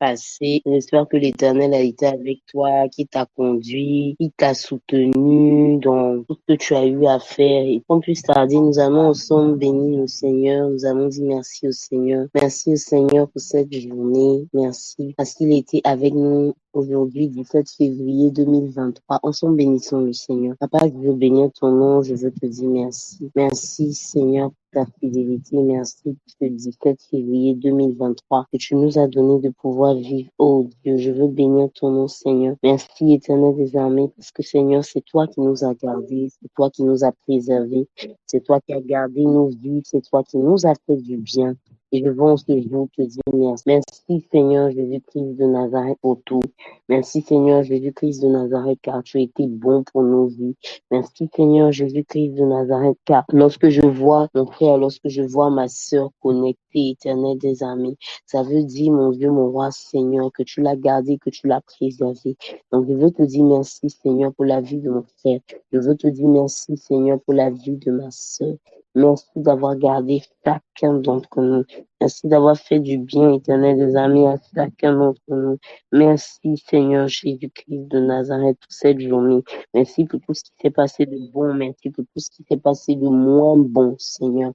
passé. J'espère que l'Éternel a été avec toi, qui t'a conduit, qui t'a soutenu dans tout ce que tu as eu à faire. Et qu'on puisse tarder, nous allons ensemble bénir le Seigneur. Nous allons dire merci au Seigneur. Merci au Seigneur pour cette journée. Merci parce qu'il était avec nous aujourd'hui, 17 février 2023. Ensemble, bénissons le Seigneur. Papa, je veux bénir ton nom. Je veux te dire merci. Merci, Seigneur, ta fidélité. Merci pour ce 17 février 2023 que tu nous as donné de pouvoir vivre. Oh Dieu, je veux bénir ton nom, Seigneur. Merci, Éternel des armées, parce que Seigneur, c'est toi qui nous as gardés, c'est toi qui nous as préservés, c'est toi qui as gardé nos vies, c'est toi qui nous as fait du bien. Et je veux en ce jour te dire merci. Merci, Seigneur Jésus-Christ de Nazareth, pour tout. Merci, Seigneur Jésus-Christ de Nazareth, car tu as été bon pour nos vies. Merci Seigneur Jésus-Christ de Nazareth, car lorsque je vois mon frère, lorsque je vois ma sœur connectée, Éternel des armées, ça veut dire, mon Dieu, mon roi Seigneur, que tu l'as gardé, que tu l'as préservé. Donc je veux te dire merci Seigneur pour la vie de mon frère. Je veux te dire merci Seigneur pour la vie de ma sœur. Merci d'avoir gardé chacun d'entre nous. Merci d'avoir fait du bien, Éternel des armées, à chacun d'entre nous. Merci Seigneur Jésus-Christ de Nazareth pour cette journée. Merci pour tout ce qui s'est passé de bon. Merci pour tout ce qui s'est passé de moins bon, Seigneur.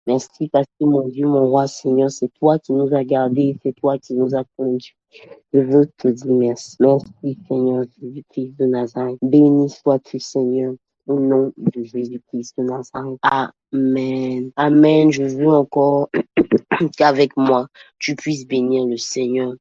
Merci parce que mon Dieu, mon roi, Seigneur, c'est toi qui nous as gardés, c'est toi qui nous as conduits. Je veux te dire merci. Merci, Seigneur Jésus-Christ de Nazareth. Béni sois-tu, Seigneur, au nom de Jésus-Christ de Nazareth. Amen. Amen. Je veux encore qu'avec moi, tu puisses bénir le Seigneur.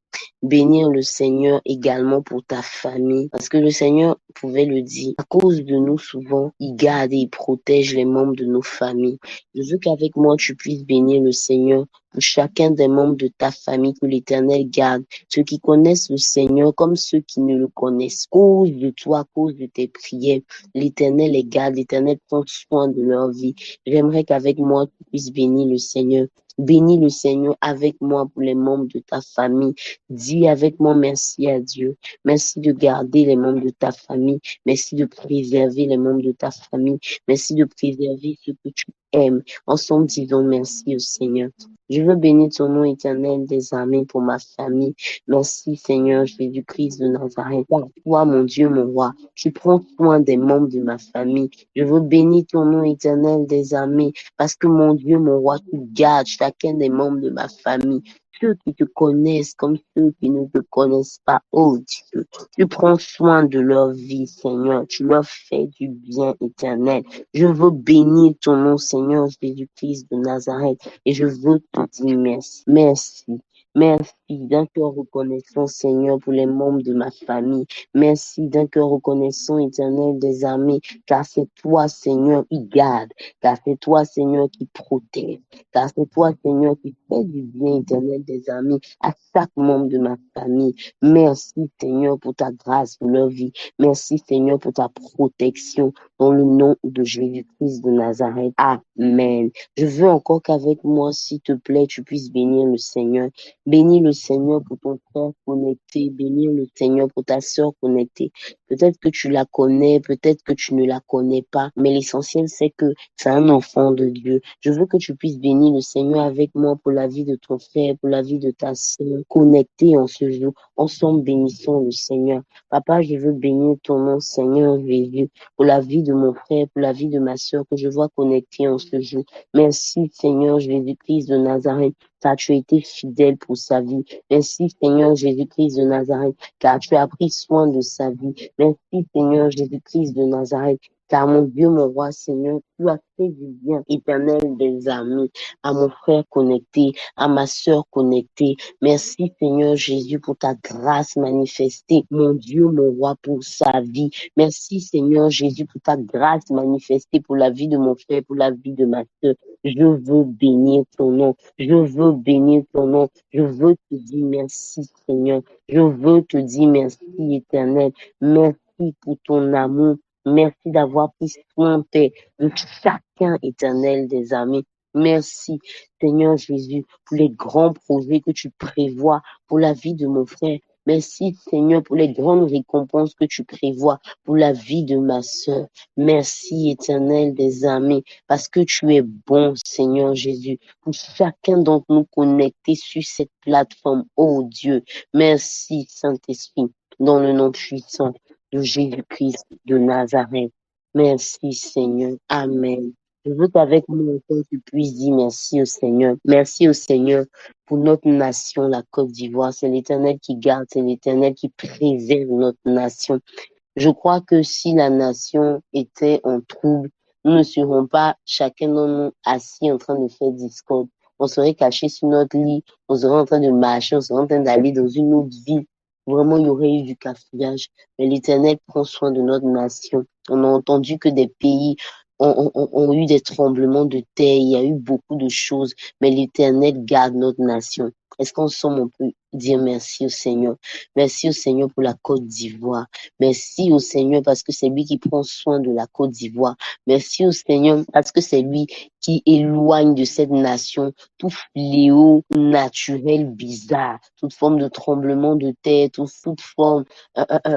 Bénir le Seigneur également pour ta famille. Parce que le Seigneur pouvait le dire. À cause de nous, souvent, il garde et il protège les membres de nos familles. Je veux qu'avec moi, tu puisses bénir le Seigneur pour chacun des membres de ta famille, que l'Éternel garde. Ceux qui connaissent le Seigneur comme ceux qui ne le connaissent. À cause de toi, à cause de tes prières, l'Éternel les garde. L'Éternel prend soin de leur vie. J'aimerais qu'avec moi, tu puisses bénir le Seigneur. Bénis le Seigneur avec moi pour les membres de ta famille. Dis avec moi merci à Dieu. Merci de garder les membres de ta famille. Merci de préserver les membres de ta famille. Merci de préserver ce que tu aimes. Ensemble, disons merci au Seigneur. Je veux bénir ton nom éternel des armées pour ma famille. Merci Seigneur Jésus-Christ de Nazareth. Par toi, mon Dieu, mon roi, tu prends soin des membres de ma famille. Je veux bénir ton nom éternel des armées parce que mon Dieu, mon roi, tu gardes chacun des membres de ma famille. Ceux qui te connaissent comme ceux qui ne te connaissent pas. Oh Dieu, tu prends soin de leur vie, Seigneur. Tu leur fais du bien éternel. Je veux bénir ton nom, Seigneur Jésus-Christ de Nazareth. Et je veux te dire merci. Merci. Merci d'un cœur reconnaissant, Seigneur, pour les membres de ma famille. Merci d'un cœur reconnaissant, éternel des armées, car c'est toi, Seigneur, qui garde, car c'est toi, Seigneur, qui protège, car c'est toi, Seigneur, qui fait du bien, éternel des armées, à chaque membre de ma famille. Merci, Seigneur, pour ta grâce, pour leur vie. Merci, Seigneur, pour ta protection, dans le nom de Jésus-Christ de Nazareth. Amen. Je veux encore qu'avec moi, s'il te plaît, tu puisses bénir le Seigneur. Bénis le Seigneur pour ton frère connecté. Bénis le Seigneur pour ta sœur connectée. Peut-être que tu la connais, peut-être que tu ne la connais pas, mais l'essentiel, c'est que c'est un enfant de Dieu. Je veux que tu puisses bénir le Seigneur avec moi pour la vie de ton frère, pour la vie de ta sœur, connectée en ce jour. Ensemble, bénissons le Seigneur. Papa, je veux bénir ton nom, Seigneur Jésus, pour la vie de mon frère, pour la vie de ma sœur que je vois connectée en ce jour. Merci, Seigneur Jésus-Christ de Nazareth, car tu as été fidèle pour sa vie. Merci, Seigneur Jésus-Christ de Nazareth, car tu as pris soin de sa vie. Merci, Seigneur Jésus-Christ de Nazareth, car mon Dieu, mon roi, Seigneur, tu as fait du bien éternel des amis, à mon frère connecté, à ma sœur connectée. Merci, Seigneur Jésus, pour ta grâce manifestée, mon Dieu, mon roi, pour sa vie. Merci, Seigneur Jésus, pour ta grâce manifestée pour la vie de mon frère, pour la vie de ma sœur. Je veux bénir ton nom. Je veux bénir ton nom. Je veux te dire merci, Seigneur. Je veux te dire merci, éternel. Merci pour ton amour. Merci d'avoir pris soin, Père, de chacun, éternel des armées. Merci, Seigneur Jésus, pour les grands projets que tu prévois pour la vie de mon frère. Merci, Seigneur, pour les grandes récompenses que tu prévois pour la vie de ma sœur. Merci, Éternel des armées, parce que tu es bon, Seigneur Jésus, pour chacun d'entre nous connectés sur cette plateforme. Oh Dieu, merci, Saint-Esprit, dans le nom puissant de Jésus-Christ de Nazareth. Merci, Seigneur. Amen. Je veux qu'avec moi encore tu puisses dire merci au Seigneur. Merci au Seigneur pour notre nation, la Côte d'Ivoire. C'est l'Éternel qui garde, c'est l'Éternel qui préserve notre nation. Je crois que si la nation était en trouble, nous ne serions pas chacun d'entre nous assis en train de faire discorde. On serait caché sur notre lit, on serait en train de marcher, on serait en train d'aller dans une autre ville. Vraiment, il y aurait eu du cafouillage. Mais l'Éternel prend soin de notre nation. On a entendu que des pays ont eu des tremblements de terre, il y a eu beaucoup de choses, mais l'Éternel garde notre nation. Est-ce qu'ensemble on peut dire merci au Seigneur? Merci au Seigneur pour la Côte d'Ivoire. Merci au Seigneur parce que c'est lui qui prend soin de la Côte d'Ivoire. Merci au Seigneur parce que c'est lui qui éloigne de cette nation tout fléau naturel bizarre, toute forme de tremblement de terre, toute forme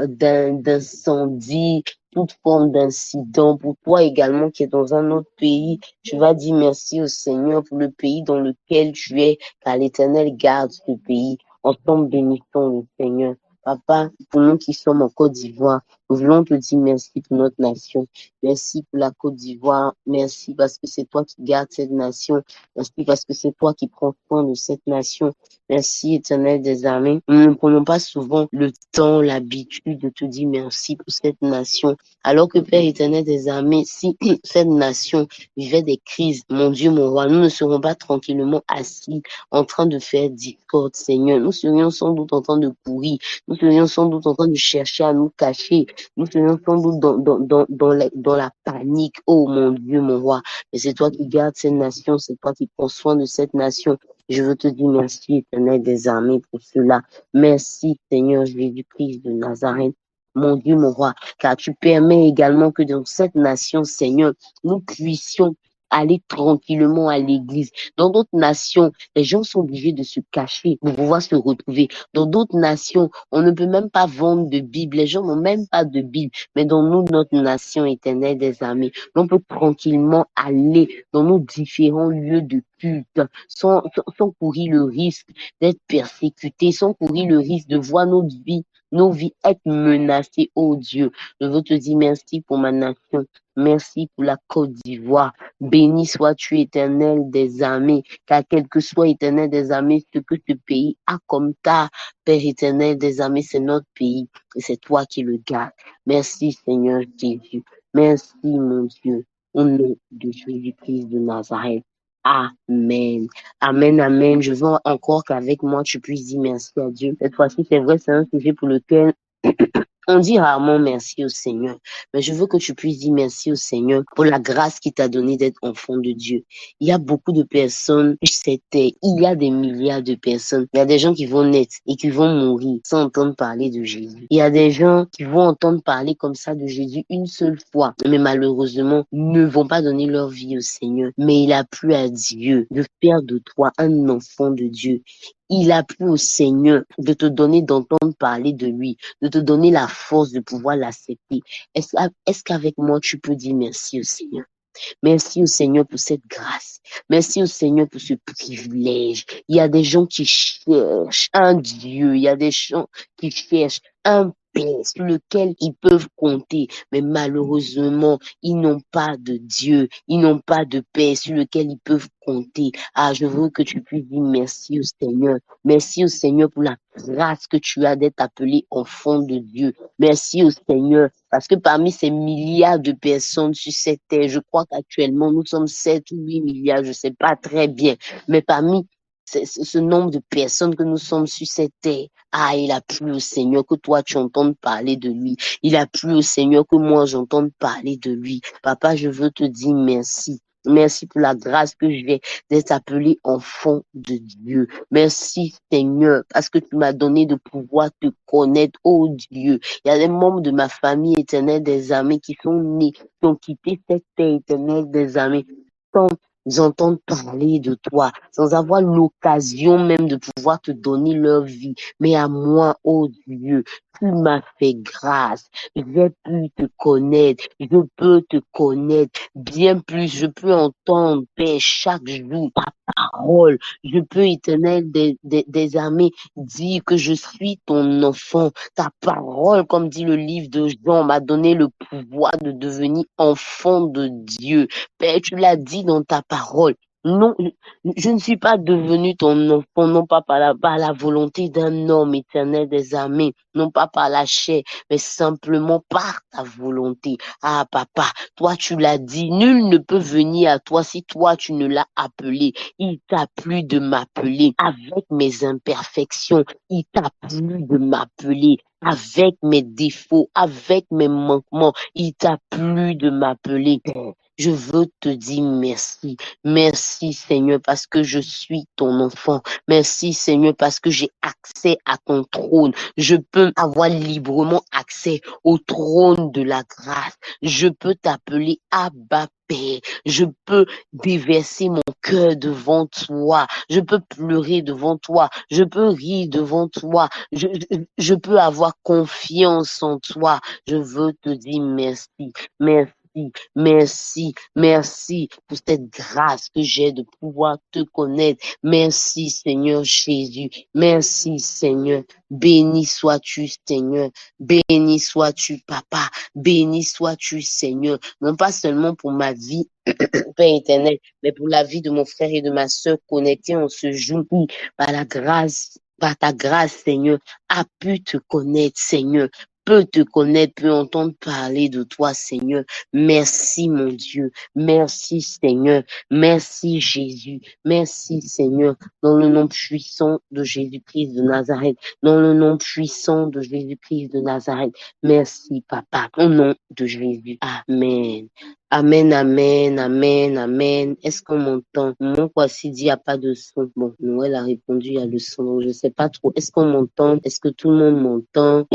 d'incendie, toute forme d'incident. Pour toi également qui est dans un autre pays, tu vas dire merci au Seigneur pour le pays dans lequel tu es, car l'Éternel garde ce pays. Ensemble, bénissons le Seigneur. Papa, pour nous qui sommes en Côte d'Ivoire, nous voulons te dire merci pour notre nation. Merci pour la Côte d'Ivoire. Merci parce que c'est toi qui gardes cette nation. Merci parce que c'est toi qui prends soin de cette nation. Merci, Éternel des armées. Nous ne prenons pas souvent le temps, l'habitude de te dire merci pour cette nation. Alors que Père éternel des armées, si cette nation vivait des crises, mon Dieu, mon roi, nous ne serons pas tranquillement assis en train de faire discorde, Seigneur. Nous serions sans doute en train de courir. Nous serions sans doute en train de chercher à nous cacher. Nous serions sans doute dans la panique. Oh mon Dieu, mon roi. Mais c'est toi qui gardes cette nation. C'est toi qui prends soin de cette nation. Je veux te dire merci, éternel des armées, pour cela. Merci, Seigneur Jésus-Christ de Nazareth. Mon Dieu, mon roi, car tu permets également que dans cette nation, Seigneur, nous puissions aller tranquillement à l'église. Dans d'autres nations, les gens sont obligés de se cacher pour pouvoir se retrouver. Dans d'autres nations, on ne peut même pas vendre de Bible. Les gens n'ont même pas de Bible. Mais dans nous, notre nation éternelle des armées, on peut tranquillement aller dans nos différents lieux de culte sans courir le risque d'être persécutés, sans courir le risque de voir nos vies être menacées. Oh Dieu, je veux te dire merci pour ma nation. Merci pour la Côte d'Ivoire. Béni sois-tu, éternel des armées, car quel que soit, éternel des armées, ce que ce pays a comme ta, Père éternel des armées, c'est notre pays et c'est toi qui le gardes. Merci, Seigneur Jésus. Merci, mon Dieu, au nom de Jésus-Christ de Nazareth. Amen. Amen, amen. Je veux encore qu'avec moi, tu puisses dire merci à Dieu. Cette fois-ci, c'est vrai, c'est un sujet pour lequel on dit rarement merci au Seigneur, mais je veux que tu puisses dire merci au Seigneur pour la grâce qu'il t'a donnée d'être enfant de Dieu. Il y a beaucoup de personnes, il y a des milliards de personnes. Il y a des gens qui vont naître et qui vont mourir sans entendre parler de Jésus. Il y a des gens qui vont entendre parler comme ça de Jésus une seule fois, mais malheureusement ne vont pas donner leur vie au Seigneur. Mais il a plu à Dieu de faire de toi un enfant de Dieu. Il a plu au Seigneur de te donner d'entendre parler de lui, de te donner la force de pouvoir l'accepter. Est-ce qu'avec moi, tu peux dire merci au Seigneur? Merci au Seigneur pour cette grâce. Merci au Seigneur pour ce privilège. Il y a des gens qui cherchent un Dieu. Il y a des gens qui cherchent un Père sur lequel ils peuvent compter. Mais malheureusement, ils n'ont pas de Dieu. Ils n'ont pas de Père sur lequel ils peuvent compter. Ah, je veux que tu puisses dire merci au Seigneur. Merci au Seigneur pour la grâce que tu as d'être appelé enfant de Dieu. Merci au Seigneur parce que parmi ces milliards de personnes sur cette terre, je crois qu'actuellement nous sommes 7 ou 8 milliards, je ne sais pas très bien, mais parmi ce nombre de personnes que nous sommes sur cette terre, il a plu au Seigneur que toi tu entendes parler de lui. Il a plu au Seigneur que moi j'entende parler de lui. Papa, je veux te dire merci. Merci pour la grâce que j'ai d'être appelé enfant de Dieu. Merci Seigneur parce que tu m'as donné de pouvoir te connaître, oh Dieu. Il y a des membres de ma famille éternelle des armées qui sont nés, qui ont quitté cette terre éternelle des armées entendre parler de toi, sans avoir l'occasion même de pouvoir te donner leur vie. Mais à moi, oh Dieu, tu m'as fait grâce. J'ai pu te connaître. Je peux te connaître bien plus. Je peux entendre, Père, chaque jour ta parole. Je peux, Éternel des armées, dire que je suis ton enfant. Ta parole, comme dit le livre de Jean, m'a donné le pouvoir de devenir enfant de Dieu. Père, tu l'as dit dans ta parole. Non, je ne suis pas devenu ton enfant, non pas par la volonté d'un homme, Éternel des armées, non pas par la chair, mais simplement par ta volonté. Ah, papa, toi tu l'as dit, nul ne peut venir à toi si toi tu ne l'as appelé. Il t'a plu de m'appeler avec mes imperfections. Il t'a plu de m'appeler avec mes défauts, avec mes manquements. Il t'a plu de m'appeler. Je veux te dire merci. Merci Seigneur parce que je suis ton enfant. Merci Seigneur parce que j'ai accès à ton trône. Je peux avoir librement accès au trône de la grâce. Je peux t'appeler Abba Père. Je peux déverser mon cœur devant toi. Je peux pleurer devant toi. Je peux rire devant toi. Je peux avoir confiance en toi. Je veux te dire merci. Merci. Merci, merci pour cette grâce que j'ai de pouvoir te connaître. Merci Seigneur Jésus. Merci Seigneur. Béni sois-tu Seigneur. Béni sois-tu Papa. Béni sois-tu Seigneur. Non pas seulement pour ma vie, Père éternel, mais pour la vie de mon frère et de ma sœur connectés en ce jour par la grâce, par ta grâce Seigneur, a pu te connaître Seigneur. Peut te connaître, peut entendre parler de toi, Seigneur. Merci, mon Dieu. Merci, Seigneur. Merci, Jésus. Merci, Seigneur. Dans le nom puissant de Jésus-Christ de Nazareth. Dans le nom puissant de Jésus-Christ de Nazareth. Merci, Papa. Au nom de Jésus. Amen. Amen, amen, amen, amen. Est-ce qu'on m'entend? Mon voici dit, il n'y a pas de son. Bon, Noël a répondu, il y a le son. Donc, je sais pas trop. Est-ce qu'on m'entend? Est-ce que tout le monde m'entend?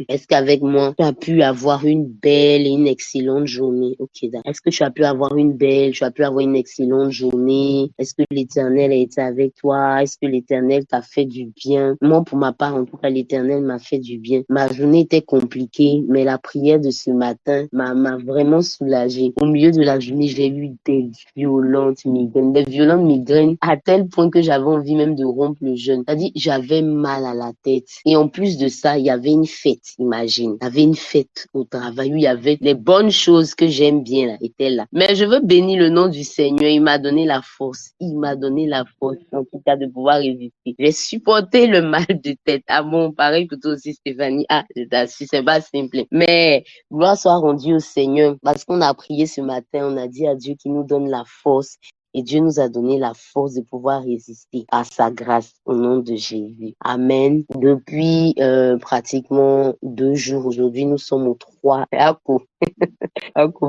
Est-ce qu'avec moi, tu as pu avoir une belle et une excellente journée? Ok, d'accord. Est-ce que tu as pu avoir une excellente journée? Est-ce que l'Éternel a été avec toi? Est-ce que l'Éternel t'a fait du bien? Moi, pour ma part, en tout cas, l'Éternel m'a fait du bien. Ma journée était compliquée, mais la prière de ce matin m'a vraiment soulagée. Au milieu de la journée, j'ai eu des violentes migraines à tel point que j'avais envie même de rompre le jeûne. C'est-à-dire, j'avais mal à la tête. Et en plus de ça, il y avait une fête, imagine. Il y avait une fête au travail où il y avait les bonnes choses que j'aime bien là, étaient là. Mais je veux bénir le nom du Seigneur. Il m'a donné la force. Il m'a donné la force, en tout cas, de pouvoir résister. J'ai supporté le mal de tête. Ah bon, pareil que toi aussi, Stéphanie. Ah, c'est pas simple. Mais gloire soit rendue au Seigneur parce qu'on a prié ce matin. On a dit à Dieu qu'il nous donne la force. Et Dieu nous a donné la force de pouvoir résister à sa grâce au nom de Jésus. Amen. Depuis pratiquement 2 jours, aujourd'hui nous sommes au 3.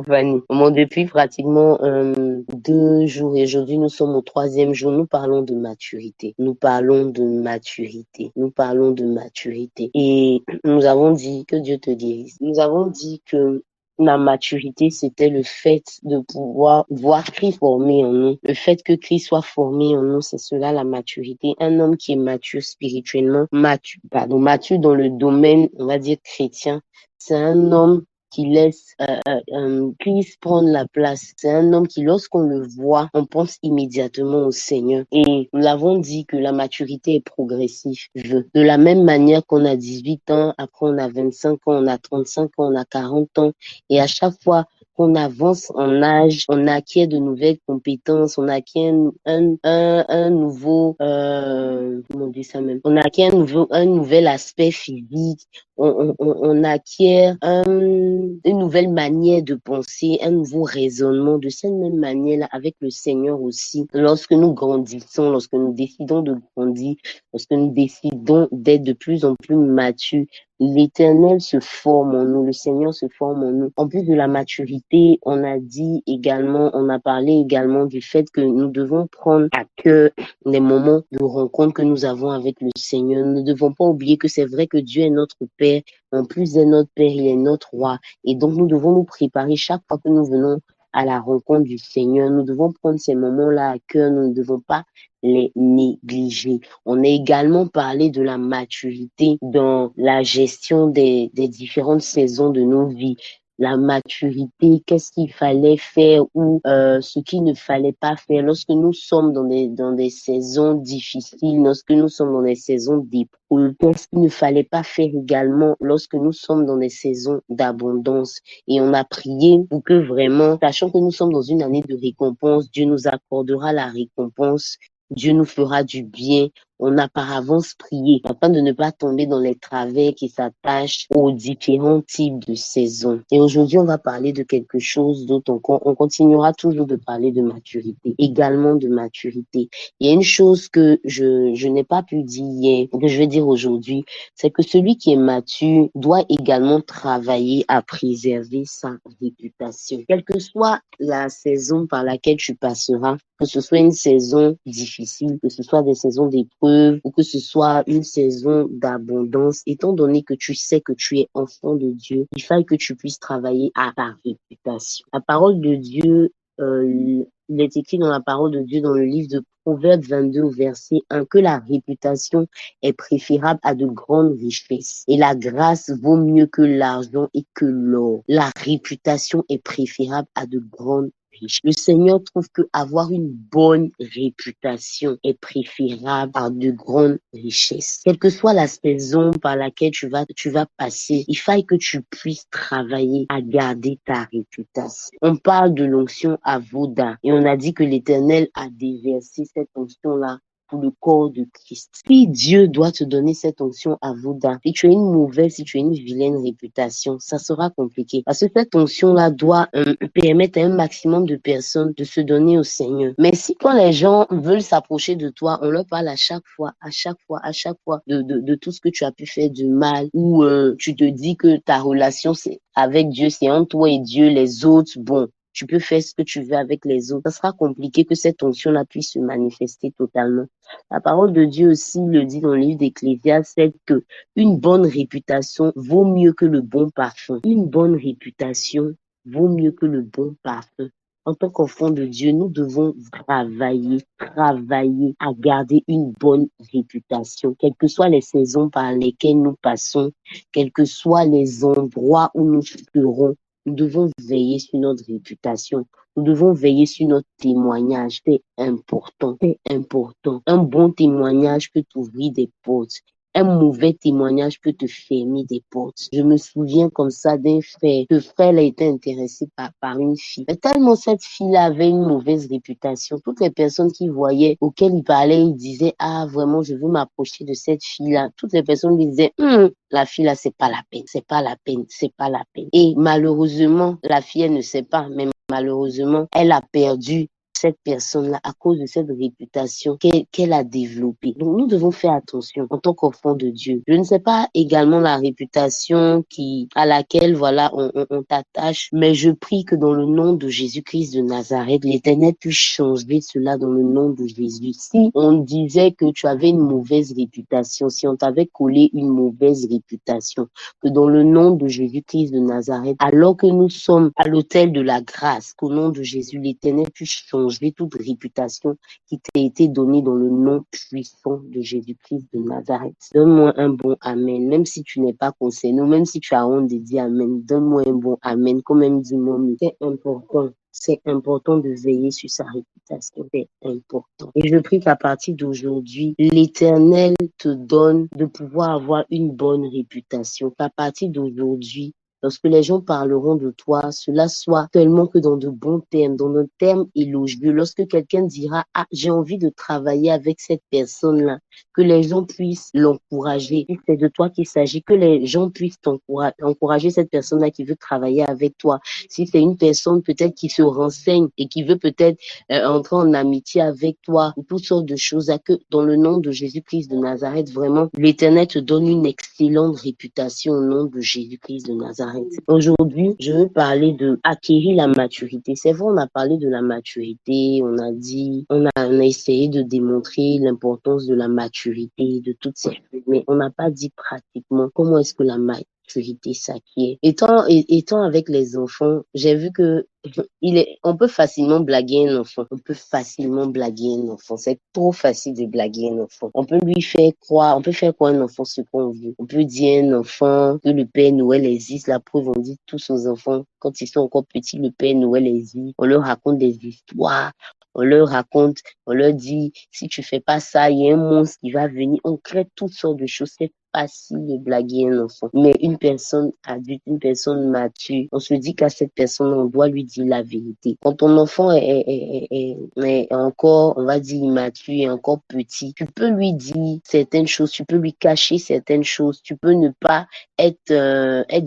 Fanny. Bon, depuis pratiquement 2 jours et aujourd'hui nous sommes au 3e jour. Nous parlons de maturité. Nous parlons de maturité. Nous parlons de maturité. Et nous avons dit que Dieu te guérisse. Nous avons dit que la maturité, c'était le fait de pouvoir voir Christ formé en nous. Le fait que Christ soit formé en nous, c'est cela la maturité. Un homme qui est mature spirituellement, mature dans le domaine, on va dire, chrétien, c'est un homme qui laisse Christ prendre la place. C'est un homme qui, lorsqu'on le voit, on pense immédiatement au Seigneur. Et nous l'avons dit que la maturité est progressive. De la même manière qu'on a 18 ans, après on a 25 ans, on a 35 ans, on a 40 ans. Et à chaque fois qu'on avance en âge, on acquiert de nouvelles compétences, on acquiert un nouveau, comment on dit ça même, on acquiert un nouvel aspect physique, on acquiert une nouvelle manière de penser, un nouveau raisonnement. De cette même manière-là, avec le Seigneur aussi, lorsque nous grandissons, lorsque nous décidons de grandir, lorsque nous décidons d'être de plus en plus matures, l'Éternel se forme en nous, le Seigneur se forme en nous. En plus de la maturité, on a parlé également du fait que nous devons prendre à cœur les moments de rencontre que nous avons avec le Seigneur. Nous ne devons pas oublier que c'est vrai que Dieu est notre Père. En plus d'être notre Père, il est notre Roi. Et donc, nous devons nous préparer chaque fois que nous venons à la rencontre du Seigneur. Nous devons prendre ces moments-là à cœur. Nous ne devons pas les négliger. On a également parlé de la maturité dans la gestion des différentes saisons de nos vies. La maturité, qu'est-ce qu'il fallait faire ou ce qu'il ne fallait pas faire lorsque nous sommes dans des saisons difficiles, lorsque nous sommes dans des saisons d'épreuve. Qu'est-ce qu'il ne fallait pas faire également lorsque nous sommes dans des saisons d'abondance. Et on a prié pour que vraiment, sachant que nous sommes dans une année de récompense, Dieu nous accordera la récompense. Dieu nous fera du bien. On a par avance prié afin de ne pas tomber dans les travers qui s'attachent aux différents types de saisons. Et aujourd'hui, on va parler de quelque chose d'autre. On continuera toujours de parler de maturité, également de maturité. Il y a une chose que je n'ai pas pu dire hier, que je vais dire aujourd'hui, c'est que celui qui est mature doit également travailler à préserver sa réputation. Quelle que soit la saison par laquelle tu passeras, que ce soit une saison difficile, que ce soit des saisons d'épreuve ou que ce soit une saison d'abondance, étant donné que tu sais que tu es enfant de Dieu, il faut que tu puisses travailler à ta réputation. La parole de Dieu, il est écrit dans la parole de Dieu dans le livre de Proverbes 22 au verset 1 que la réputation est préférable à de grandes richesses et la grâce vaut mieux que l'argent et que l'or. La réputation est préférable à de grandes riches. Le Seigneur trouve que avoir une bonne réputation est préférable à de grandes richesses. Quelle que soit la saison par laquelle tu vas passer, il faut que tu puisses travailler à garder ta réputation. On parle de l'onction à Voda et on a dit que l'Éternel a déversé cette onction-là pour le corps de Christ. Si Dieu doit te donner cette onction à Voda, si tu as une mauvaise, si tu as une vilaine réputation, ça sera compliqué. Parce que cette onction-là doit permettre à un maximum de personnes de se donner au Seigneur. Mais si quand les gens veulent s'approcher de toi, on leur parle à chaque fois de tout ce que tu as pu faire de mal, ou tu te dis que ta relation c'est avec Dieu, c'est entre toi et Dieu, les autres, bon, tu peux faire ce que tu veux avec les autres. Ça sera compliqué que cette onction-là puisse se manifester totalement. La parole de Dieu aussi le dit dans le livre d'Ecclésiaste, c'est que une bonne réputation vaut mieux que le bon parfum. Une bonne réputation vaut mieux que le bon parfum. En tant qu'enfant de Dieu, nous devons travailler à garder une bonne réputation, quelles que soient les saisons par lesquelles nous passons, quels que soient les endroits où nous serons. Nous devons veiller sur notre réputation. Nous devons veiller sur notre témoignage. C'est important. C'est important. Un bon témoignage peut t'ouvrir des portes. Un mauvais témoignage peut te fermer des portes. Je me souviens comme ça d'un frère. Ce frère a été intéressé par une fille. Mais tellement cette fille-là avait une mauvaise réputation. Toutes les personnes qui voyaient, auxquelles il parlait, il disait, ah, vraiment, je veux m'approcher de cette fille-là. Toutes les personnes lui disaient, la fille-là, c'est pas la peine, c'est pas la peine, c'est pas la peine. Et malheureusement, la fille, elle ne sait pas, mais malheureusement, elle a perdu cette personne-là à cause de cette réputation qu'elle a développée. Donc, nous devons faire attention en tant qu'enfants de Dieu. Je ne sais pas également la réputation à laquelle, voilà, on t'attache, mais je prie que dans le nom de Jésus-Christ de Nazareth, l'Éternel puisse changer cela dans le nom de Jésus. Si on disait que tu avais une mauvaise réputation, si on t'avait collé une mauvaise réputation, que dans le nom de Jésus-Christ de Nazareth, alors que nous sommes à l'autel de la grâce, qu'au nom de Jésus, l'Éternel puisse changer toute réputation qui t'a été donnée dans le nom puissant de Jésus-Christ de Nazareth. Donne-moi un bon amen, même si tu n'es pas concerné, même si tu as honte de dire amen, donne-moi un bon amen, comme même dit mon mieux. C'est important. C'est important de veiller sur sa réputation. C'est important. Et je prie qu'à partir d'aujourd'hui, l'Éternel te donne de pouvoir avoir une bonne réputation. Qu'à partir d'aujourd'hui, lorsque les gens parleront de toi, cela soit tellement que dans de bons termes, dans un terme élogieux. Lorsque quelqu'un dira, ah, j'ai envie de travailler avec cette personne-là, que les gens puissent l'encourager. Si c'est de toi qu'il s'agit, que les gens puissent encourager cette personne-là qui veut travailler avec toi. Si c'est une personne peut-être qui se renseigne et qui veut peut-être entrer en amitié avec toi, ou toutes sortes de choses, à que dans le nom de Jésus-Christ de Nazareth, vraiment, l'Éternel te donne une excellente réputation au nom de Jésus-Christ de Nazareth. Aujourd'hui, je veux parler de acquérir la maturité. C'est vrai, on a parlé de la maturité, on a essayé de démontrer l'importance de la maturité, de toutes ces choses, mais on n'a pas dit pratiquement comment est-ce que la maturité s'acquiert. Étant avec les enfants, j'ai vu que on peut facilement blaguer un enfant. On peut facilement blaguer un enfant. C'est trop facile de blaguer un enfant. On peut faire croire à un enfant ce qu'on veut. On peut dire à un enfant que le Père Noël existe. La preuve, on dit tous aux enfants, quand ils sont encore petits, le Père Noël existe. On leur raconte des histoires. On leur dit, si tu fais pas ça, il y a un monstre qui va venir. On crée toutes sortes de choses. C'est facile de blaguer un enfant. Mais une personne adulte, une personne mature, on se dit qu'à cette personne, on doit lui dire la vérité. Quand ton enfant est encore, on va dire, immature et encore petit, tu peux lui dire certaines choses, tu peux lui cacher certaines choses, tu peux ne pas être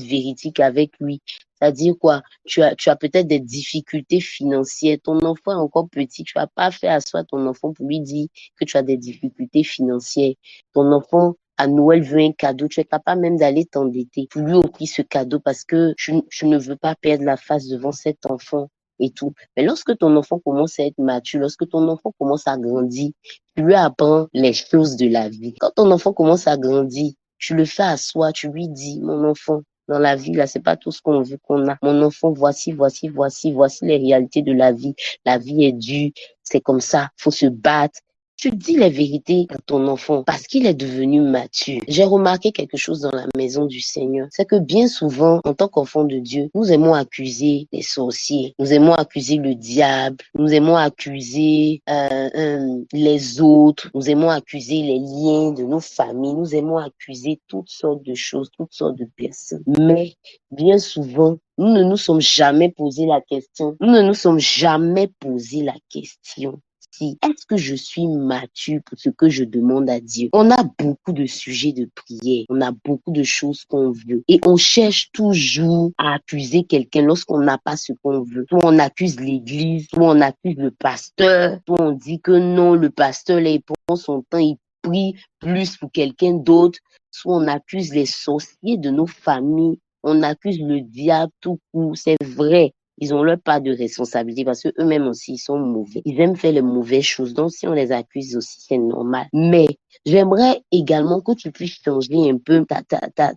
véridique avec lui. C'est-à-dire quoi? Tu as peut-être des difficultés financières. Ton enfant est encore petit. Tu vas pas faire asseoir ton enfant pour lui dire que tu as des difficultés financières. Ton enfant, à Noël, veut un cadeau. Tu es capable même d'aller t'endetter pour lui offrir ce cadeau parce que tu ne veux pas perdre la face devant cet enfant et tout. Mais lorsque ton enfant commence à être mature, lorsque ton enfant commence à grandir, tu lui apprends les choses de la vie. Quand ton enfant commence à grandir, tu le fais asseoir, tu lui dis, mon enfant, dans la vie, là, c'est pas tout ce qu'on veut qu'on a. Mon enfant, voici les réalités de la vie. La vie est dure, c'est comme ça, faut se battre. Tu dis les vérités à ton enfant parce qu'il est devenu mature. J'ai remarqué quelque chose dans la maison du Seigneur. C'est que bien souvent, en tant qu'enfant de Dieu, nous aimons accuser les sorciers. Nous aimons accuser le diable. Nous aimons accuser les autres. Nous aimons accuser les liens de nos familles. Nous aimons accuser toutes sortes de choses, toutes sortes de personnes. Mais bien souvent, nous ne nous sommes jamais posé la question. Nous ne nous sommes jamais posé la question. Est-ce que je suis mature pour ce que je demande à Dieu? On a beaucoup de sujets de prière, on a beaucoup de choses qu'on veut et on cherche toujours à accuser quelqu'un lorsqu'on n'a pas ce qu'on veut. Soit on accuse l'église, soit on accuse le pasteur, soit on dit que non, le pasteur là, il prend son temps, il prie plus pour quelqu'un d'autre, soit on accuse les sorciers de nos familles, on accuse le diable tout court. C'est vrai. Ils ont leur part de responsabilité parce que eux-mêmes aussi, ils sont mauvais. Ils aiment faire les mauvaises choses. Donc, si on les accuse aussi, c'est normal. Mais j'aimerais également que tu puisses changer un peu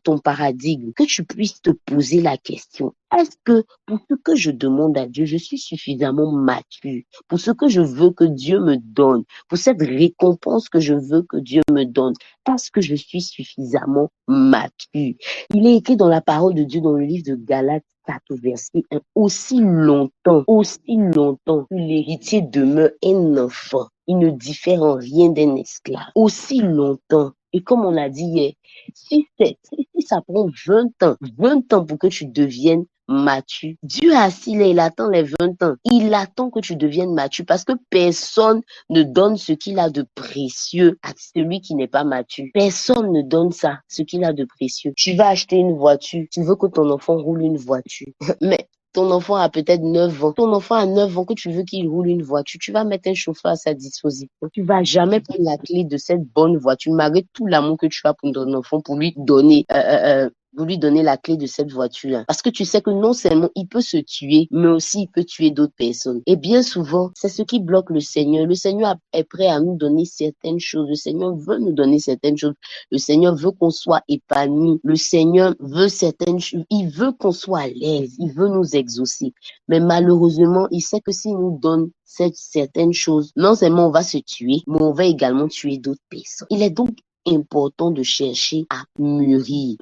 ton paradigme, que tu puisses te poser la question. Est-ce que pour ce que je demande à Dieu, je suis suffisamment mature pour ce que je veux que Dieu me donne, pour cette récompense que je veux que Dieu me donne? Est-ce que je suis suffisamment mature? Il est écrit dans la parole de Dieu dans le livre de Galates 4, verset 1, aussi longtemps que l'héritier demeure un enfant, il ne diffère en rien d'un esclave. Aussi longtemps. Et comme on l'a dit hier, si ça prend 20 ans pour que tu deviennes mature, Dieu est assis là, il attend les 20 ans. Il attend que tu deviennes mature parce que personne ne donne ce qu'il a de précieux à celui qui n'est pas mature. Personne ne donne ça, ce qu'il a de précieux. Tu vas acheter une voiture, tu veux que ton enfant roule une voiture, mais ton enfant a peut-être 9 ans. Ton enfant a 9 ans que tu veux qu'il roule une voiture. Tu vas mettre un chauffeur à sa disposition. Tu vas jamais prendre la clé de cette bonne voiture, malgré tout l'amour que tu as pour ton enfant, pour lui donner la clé de cette voiture-là. Parce que tu sais que non seulement il peut se tuer, mais aussi il peut tuer d'autres personnes. Et bien souvent, c'est ce qui bloque le Seigneur. Le Seigneur est prêt à nous donner certaines choses. Le Seigneur veut nous donner certaines choses. Le Seigneur veut qu'on soit épanoui. Le Seigneur veut certaines choses. Il veut qu'on soit à l'aise. Il veut nous exaucer. Mais malheureusement, il sait que s'il nous donne certaines choses, non seulement on va se tuer, mais on va également tuer d'autres personnes. Il est donc important de chercher à mûrir.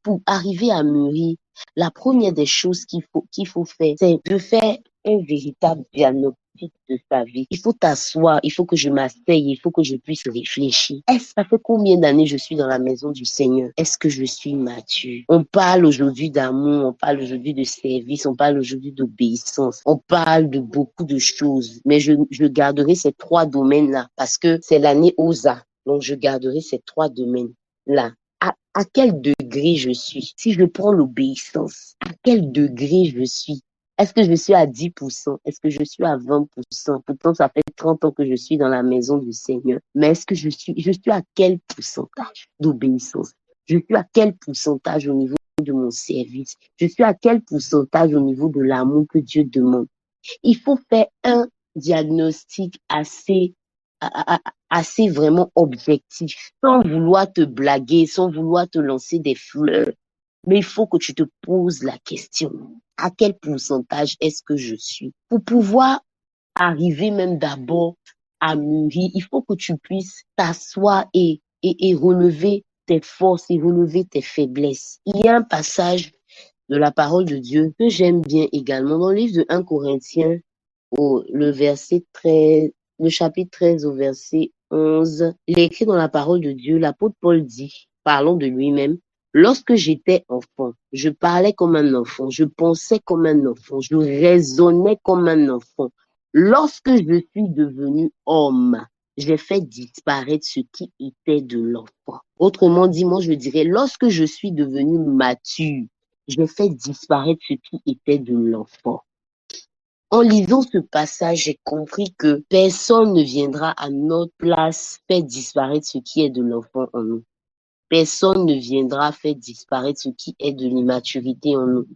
Pour arriver à mûrir, la première des choses qu'il faut faire, c'est de faire un véritable diagnostic de sa vie. Il faut t'asseoir, il faut que je m'asseye, il faut que je puisse réfléchir. Ça fait combien d'années je suis dans la maison du Seigneur? Est-ce que je suis mature? On parle aujourd'hui d'amour, on parle aujourd'hui de service, on parle aujourd'hui d'obéissance, on parle de beaucoup de choses, mais je garderai ces 3 domaines-là parce que c'est l'année OSA. Donc, je garderai ces 3 domaines-là. À quel degré je suis? Si je prends l'obéissance, à quel degré je suis? Est-ce que je suis à 10%? Est-ce que je suis à 20%? Pourtant, ça fait 30 ans que je suis dans la maison du Seigneur. Mais est-ce que je suis à quel pourcentage d'obéissance? Je suis à quel pourcentage au niveau de mon service? Je suis à quel pourcentage au niveau de l'amour que Dieu demande? Il faut faire un diagnostic assez vraiment objectif, sans vouloir te blaguer, sans vouloir te lancer des fleurs. Mais il faut que tu te poses la question, à quel pourcentage est-ce que je suis? Pour pouvoir arriver même d'abord à mûrir, il faut que tu puisses t'asseoir et relever tes forces et relever tes faiblesses. Il y a un passage de la parole de Dieu que j'aime bien également dans le livre de 1 Corinthiens, le verset 13, le chapitre 13 au verset 11. Il est écrit dans la parole de Dieu, l'apôtre Paul dit, parlant de lui-même, lorsque j'étais enfant, je parlais comme un enfant, je pensais comme un enfant, je raisonnais comme un enfant. Lorsque je suis devenu homme, j'ai fait disparaître ce qui était de l'enfant. Autrement dit, moi, je dirais, lorsque je suis devenu mature, j'ai fait disparaître ce qui était de l'enfant. En lisant ce passage, j'ai compris que personne ne viendra à notre place faire disparaître ce qui est de l'enfant en nous. Personne ne viendra faire disparaître ce qui est de l'immaturité en nous.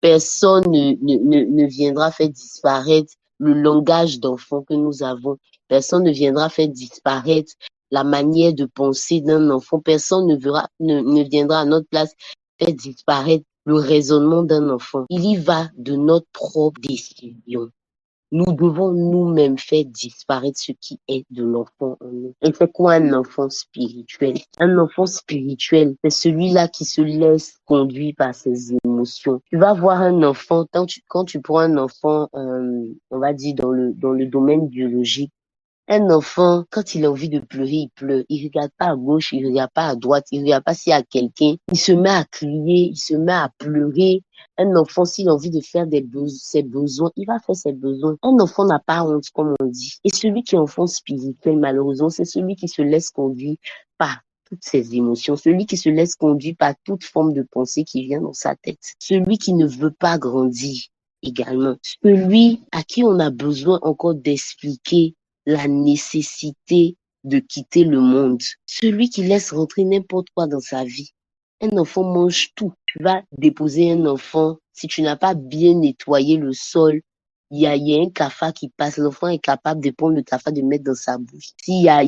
Personne ne viendra faire disparaître le langage d'enfant que nous avons. Personne ne viendra faire disparaître la manière de penser d'un enfant. Personne ne viendra à notre place faire disparaître le raisonnement d'un enfant. Il y va de notre propre décision. Nous devons nous-mêmes faire disparaître ce qui est de l'enfant en nous. Et c'est quoi un enfant spirituel? Un enfant spirituel, c'est celui-là qui se laisse conduire par ses émotions. Tu vas voir un enfant, quand tu prends un enfant, on va dire dans le domaine biologique, un enfant, quand il a envie de pleurer, il pleure. Il regarde pas à gauche, il regarde pas à droite, il regarde pas s'il y a quelqu'un. Il se met à crier, il se met à pleurer. Un enfant, s'il a envie de faire ses besoins, il va faire ses besoins. Un enfant n'a pas honte, comme on dit. Et celui qui est enfant spirituel, malheureusement, c'est celui qui se laisse conduire par toutes ses émotions, celui qui se laisse conduire par toute forme de pensée qui vient dans sa tête, celui qui ne veut pas grandir également, celui à qui on a besoin encore d'expliquer la nécessité de quitter le monde. Celui qui laisse rentrer n'importe quoi dans sa vie. Un enfant mange tout. Tu vas déposer un enfant, si tu n'as pas bien nettoyé le sol, il y a un cafard qui passe, l'enfant est capable de prendre le cafard, de mettre dans sa bouche. S'il y a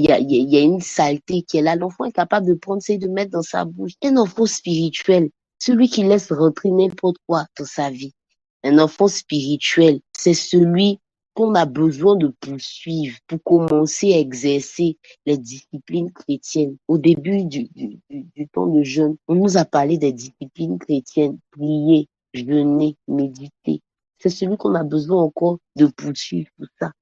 une saleté qui est là, l'enfant est capable de prendre ça et de mettre dans sa bouche. Un enfant spirituel, celui qui laisse rentrer n'importe quoi dans sa vie. Un enfant spirituel, c'est celui qu'on a besoin de poursuivre pour commencer à exercer les disciplines chrétiennes. Au début du temps de jeûne, on nous a parlé des disciplines chrétiennes, prier, jeûner, méditer. C'est celui qu'on a besoin encore de poursuivre pour ça,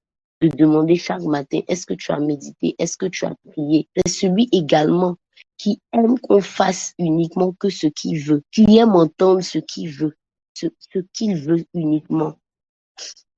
de demander chaque matin, est-ce que tu as médité, est-ce que tu as prié? C'est celui également qui aime qu'on fasse uniquement que ce qu'il veut, qui aime entendre ce qu'il veut, ce qu'il veut uniquement.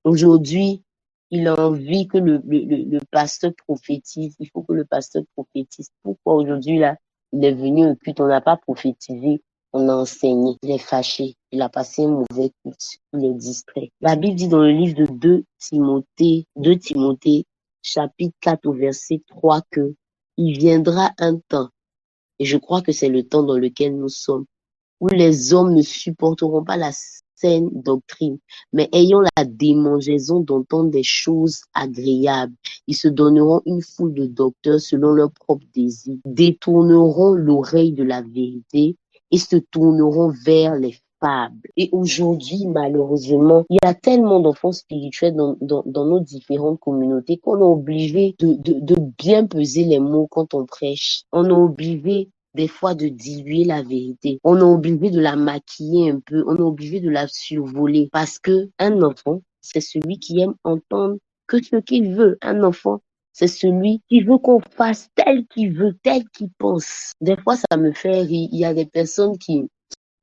Aujourd'hui, il a envie que le pasteur prophétise. Il faut que le pasteur prophétise. Pourquoi aujourd'hui, là, il est venu au culte, on n'a pas prophétisé, on a enseigné. Il est fâché, il a passé un mauvais culte, il est distrait. La Bible dit dans le livre de 2 Timothée, chapitre 4 au verset 3 que il viendra un temps, et je crois que c'est le temps dans lequel nous sommes, où les hommes ne supporteront pas la saine doctrine, mais ayant la démangeaison d'entendre des choses agréables. Ils se donneront une foule de docteurs selon leurs propres désirs, détourneront l'oreille de la vérité et se tourneront vers les fables. Et aujourd'hui, malheureusement, il y a tellement d'enfants spirituels dans nos différentes communautés qu'on est obligé de bien peser les mots quand on prêche. On est obligé des fois de diluer la vérité. On est obligé de la maquiller un peu, on est obligé de la survoler parce que un enfant, c'est celui qui aime entendre que ce qu'il veut. Un enfant, c'est celui qui veut qu'on fasse tel qu'il veut, tel qu'il pense. Des fois, ça me fait rire. Il y a des personnes qui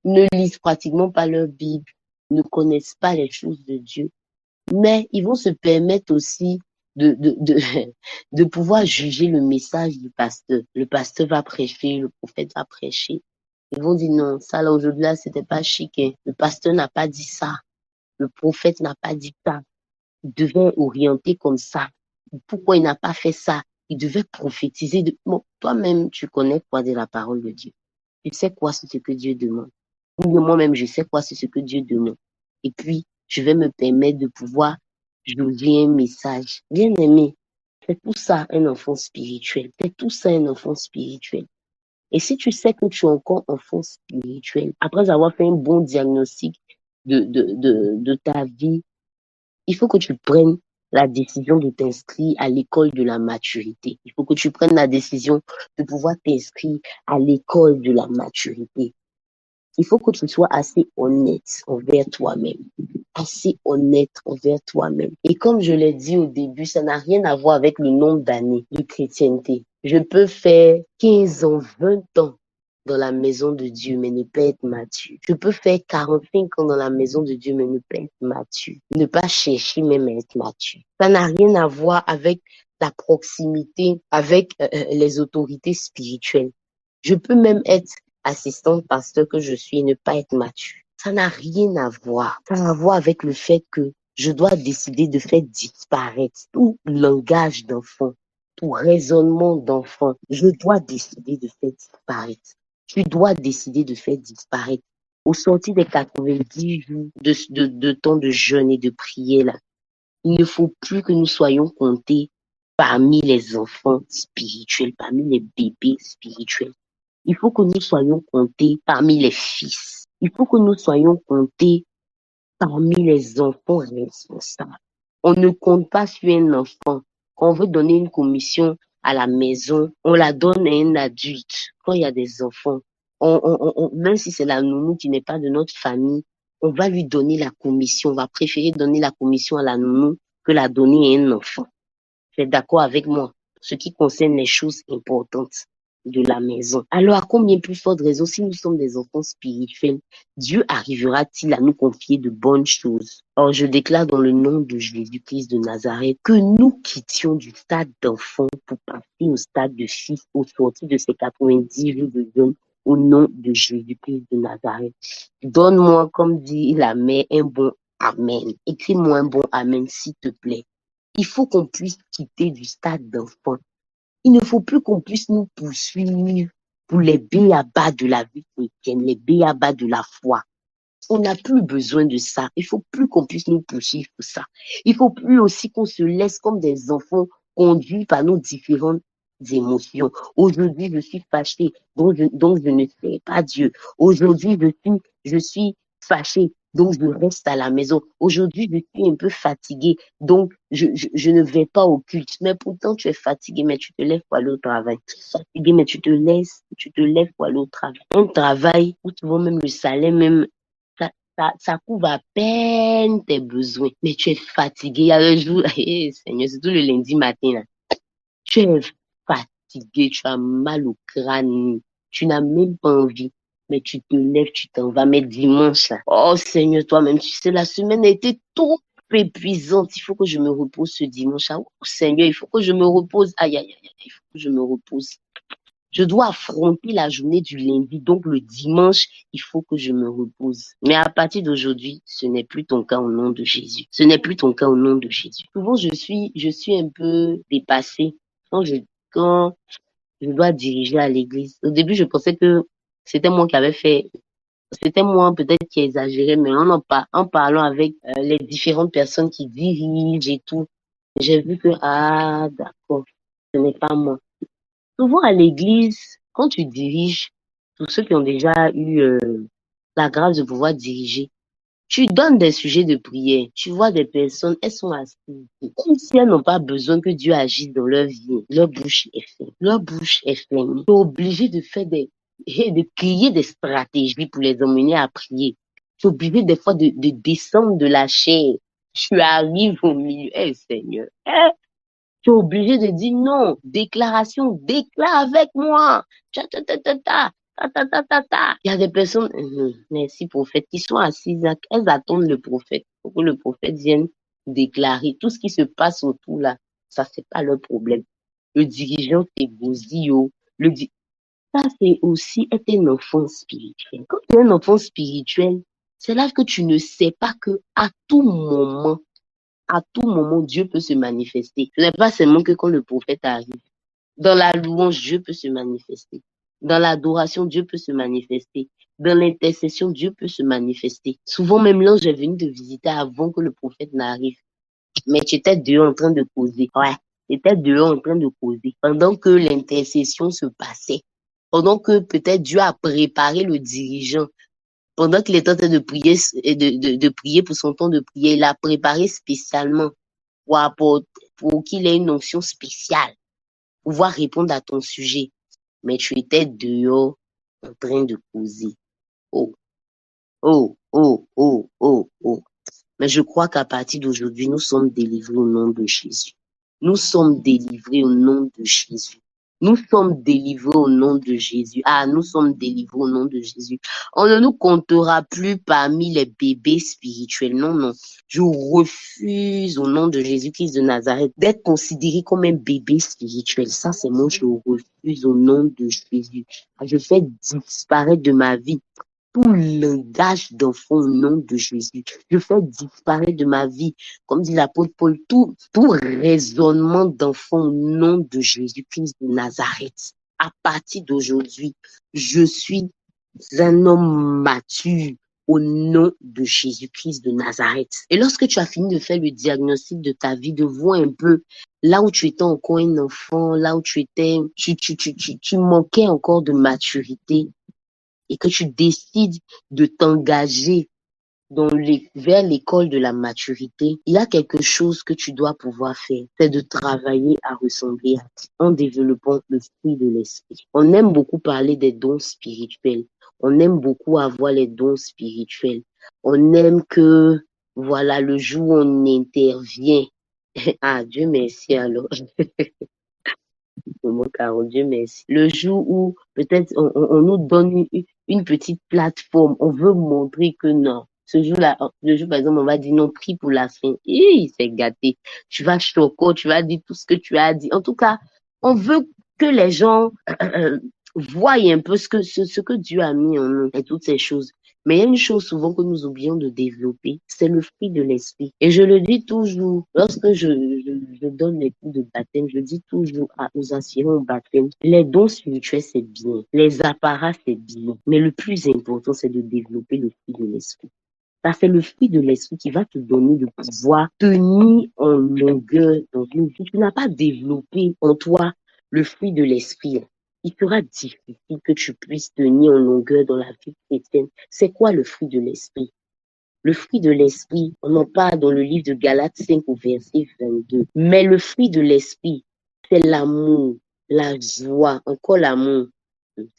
ne lisent pratiquement pas leur Bible, ne connaissent pas les choses de Dieu, mais ils vont se permettre aussi de, de pouvoir juger le message du pasteur. Le pasteur va prêcher, le prophète va prêcher. Ils vont dire non, ça là aujourd'hui là, c'était pas chic. Hein. Le pasteur n'a pas dit ça. Le prophète n'a pas dit ça. Il devait orienter comme ça. Pourquoi il n'a pas fait ça? Il devait prophétiser. Bon, toi-même, tu connais quoi de la parole de Dieu. Tu sais quoi c'est ce que Dieu demande. Moi-même, je sais quoi c'est ce que Dieu demande. Et puis, je vais me permettre de pouvoir jouer un message. Bien aimé, c'est tout ça un enfant spirituel. C'est tout ça un enfant spirituel. Et si tu sais que tu es encore enfant spirituel, après avoir fait un bon diagnostic de ta vie, il faut que tu prennes la décision de t'inscrire à l'école de la maturité. Il faut que tu prennes la décision de pouvoir t'inscrire à l'école de la maturité. Il faut que tu sois assez honnête envers toi-même. Assez honnête envers toi-même. Et comme je l'ai dit au début, ça n'a rien à voir avec le nombre d'années de chrétienté. Je peux faire 15 ans, 20 ans dans la maison de Dieu, mais ne pas être mature. Je peux faire 45 ans dans la maison de Dieu, mais ne pas être mature. Ne pas chercher même à être mature. Ça n'a rien à voir avec la proximité avec les autorités spirituelles. Je peux même être assistante pasteur que je suis et ne pas être mature. Ça n'a rien à voir. Ça a à voir avec le fait que je dois décider de faire disparaître tout langage d'enfant, tout raisonnement d'enfant. Je dois décider de faire disparaître. Tu dois décider de faire disparaître. Au sortir des 90 jours de temps de jeûne et de prière, là, il ne faut plus que nous soyons comptés parmi les enfants spirituels, parmi les bébés spirituels. Il faut que nous soyons comptés parmi les fils. Il faut que nous soyons comptés parmi les enfants responsables. On ne compte pas sur un enfant. Quand on veut donner une commission à la maison, on la donne à un adulte. Quand il y a des enfants, même si c'est la nounou qui n'est pas de notre famille, on va lui donner la commission. On va préférer donner la commission à la nounou que la donner à un enfant. Tu es d'accord avec moi? Ce qui concerne les choses importantes de la maison. Alors, à combien plus forte raison, si nous sommes des enfants spirituels, Dieu arrivera-t-il à nous confier de bonnes choses? Or, je déclare dans le nom de Jésus-Christ de Nazareth que nous quittions du stade d'enfant pour passer au stade de fils au sortir de ces 90 jours de jeûne au nom de Jésus-Christ de Nazareth. Donne-moi, comme dit la mère, un bon Amen. Écris-moi un bon Amen, s'il te plaît. Il faut qu'on puisse quitter du stade d'enfant. Il ne faut plus qu'on puisse nous poursuivre pour les b.a.-ba de la vie chrétienne, les b.a.-ba de la foi. On n'a plus besoin de ça. Il faut plus qu'on puisse nous poursuivre pour ça. Il faut plus aussi qu'on se laisse comme des enfants conduits par nos différentes émotions. Aujourd'hui, je suis fâchée, donc je ne sais pas Dieu. Aujourd'hui, je suis fâchée, donc je reste à la maison. Aujourd'hui, je suis un peu fatiguée, donc je ne vais pas au culte. Mais pourtant, tu es fatigué, mais tu te lèves pour aller au travail. Tu es fatigué, mais tu te lèves pour aller au travail. Un travail où tu vois même le salaire, même ça couvre à peine tes besoins, mais tu es fatigué. Il y a un jour, Seigneur, surtout le lundi matin, là, tu es fatigué, tu as mal au crâne, tu n'as même pas envie, mais tu te lèves, tu t'en vas. Mais dimanche, là, oh Seigneur, toi-même, tu sais, la semaine a été trop épuisante. Il faut que je me repose ce dimanche. Oh Seigneur, il faut que je me repose. Aïe, aïe, aïe, il faut que je me repose. Je dois affronter la journée du lundi, donc le dimanche, il faut que je me repose. Mais à partir d'aujourd'hui, ce n'est plus ton cas au nom de Jésus. Ce n'est plus ton cas au nom de Jésus. Souvent, je suis un peu dépassée quand je dois diriger à l'église. Au début, je pensais que c'était moi qui avais fait, c'était moi peut-être qui exagérais, mais en parlant avec les différentes personnes qui dirigent et tout, j'ai vu que, ah, d'accord, ce n'est pas moi. Souvent à l'église, quand tu diriges, pour ceux qui ont déjà eu la grâce de pouvoir diriger, tu donnes des sujets de prière. Tu vois des personnes, elles sont assises. Comme si elles n'ont pas besoin que Dieu agisse dans leur vie. Leur bouche est fermée. Leur bouche est fermée. Tu es obligé de faire de créer des stratégies pour les emmener à prier. Tu es obligé des fois de descendre de la chair. Tu arrives au milieu. Seigneur. Tu es obligé de dire non. Déclaration, déclare avec moi. Ta, ta, ta, ta, ta, ta, ta, ta, ta, ta. Il y a des personnes, merci prophète, qui sont assises, elles attendent le prophète pour que le prophète vienne déclarer. Tout ce qui se passe autour là, ça c'est pas leur problème. Le dirigeant c'est Bozio. Ça c'est aussi être un enfant spirituel. Quand tu es un enfant spirituel, c'est là que tu ne sais pas que à tout moment, Dieu peut se manifester. Ce n'est pas seulement que quand le prophète arrive. Dans la louange, Dieu peut se manifester. Dans l'adoration, Dieu peut se manifester. Dans l'intercession, Dieu peut se manifester. Souvent, même l'ange est venu te visiter avant que le prophète n'arrive. Mais tu étais dehors en train de causer. Ouais, tu étais dehors en train de causer. Pendant que l'intercession se passait. pendant que peut-être Dieu a préparé le dirigeant, pendant qu'il est en train de prier, de prier pour son temps de prière, il a préparé spécialement pour qu'il ait une onction spéciale, pouvoir répondre à ton sujet. Mais tu étais dehors en train de causer. Oh, oh, oh, oh, oh, oh. Mais je crois qu'à partir d'aujourd'hui, nous sommes délivrés au nom de Jésus. Nous sommes délivrés au nom de Jésus. Nous sommes délivrés au nom de Jésus. Ah, nous sommes délivrés au nom de Jésus. On ne nous comptera plus parmi les bébés spirituels. Non, non. Je refuse au nom de Jésus-Christ de Nazareth d'être considéré comme un bébé spirituel. Ça, c'est moi, je refuse au nom de Jésus. Je fais disparaître de ma vie tout langage d'enfant au nom de Jésus. Je fais disparaître de ma vie, comme dit l'apôtre Paul, tout raisonnement d'enfant au nom de Jésus-Christ de Nazareth. À partir d'aujourd'hui, je suis un homme mature au nom de Jésus-Christ de Nazareth. Et lorsque tu as fini de faire le diagnostic de ta vie, de voir un peu là où tu étais encore un enfant, là où tu étais, tu manquais encore de maturité, et que tu décides de t'engager vers l'école de la maturité, il y a quelque chose que tu dois pouvoir faire, c'est de travailler à ressembler à Dieu en développant le fruit de l'esprit. On aime beaucoup parler des dons spirituels. On aime beaucoup avoir les dons spirituels. On aime que, voilà, le jour où on intervient, ah, Dieu merci alors. Car Dieu merci. Le jour où peut-être on nous donne une petite plateforme, on veut montrer que non. Ce jour-là, le jour par exemple, on va dire non, prie pour la fin. C'est gâté. Tu vas choquer, tu vas dire tout ce que tu as dit. En tout cas, on veut que les gens voient un peu ce que Dieu a mis en nous et toutes ces choses. Mais il y a une chose souvent que nous oublions de développer, c'est le fruit de l'esprit. Et je le dis toujours, lorsque je donne les cours de baptême, je dis toujours aux aspirants au baptême, les dons spirituels, c'est bien. Les apparats, c'est bien. Mais le plus important, c'est de développer le fruit de l'esprit. Ça, c'est le fruit de l'esprit qui va te donner de pouvoir tenir en longueur dans une vie. Si tu n'as pas développé en toi le fruit de l'esprit, il sera difficile que tu puisses tenir en longueur dans la vie chrétienne. C'est quoi le fruit de l'esprit? Le fruit de l'esprit, on en parle dans le livre de Galates 5 au verset 22. Mais le fruit de l'esprit, c'est l'amour, la joie, encore l'amour.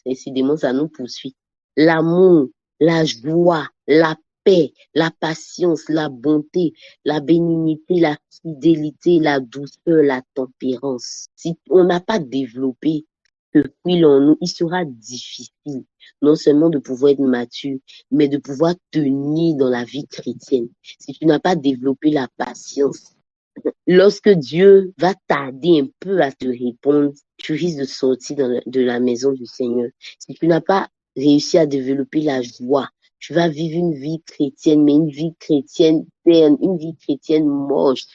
Décidément, ça nous poursuit. L'amour, la joie, la paix, la patience, la bonté, la bénignité, la fidélité, la douceur, la tempérance. Si on n'a pas développé ce fruit en nous, il sera difficile non seulement de pouvoir être mature, mais de pouvoir tenir dans la vie chrétienne. Si tu n'as pas développé la patience, lorsque Dieu va tarder un peu à te répondre, tu risques de sortir de la maison du Seigneur. Si tu n'as pas réussi à développer la joie, tu vas vivre une vie chrétienne, mais une vie chrétienne terne, une vie chrétienne moche,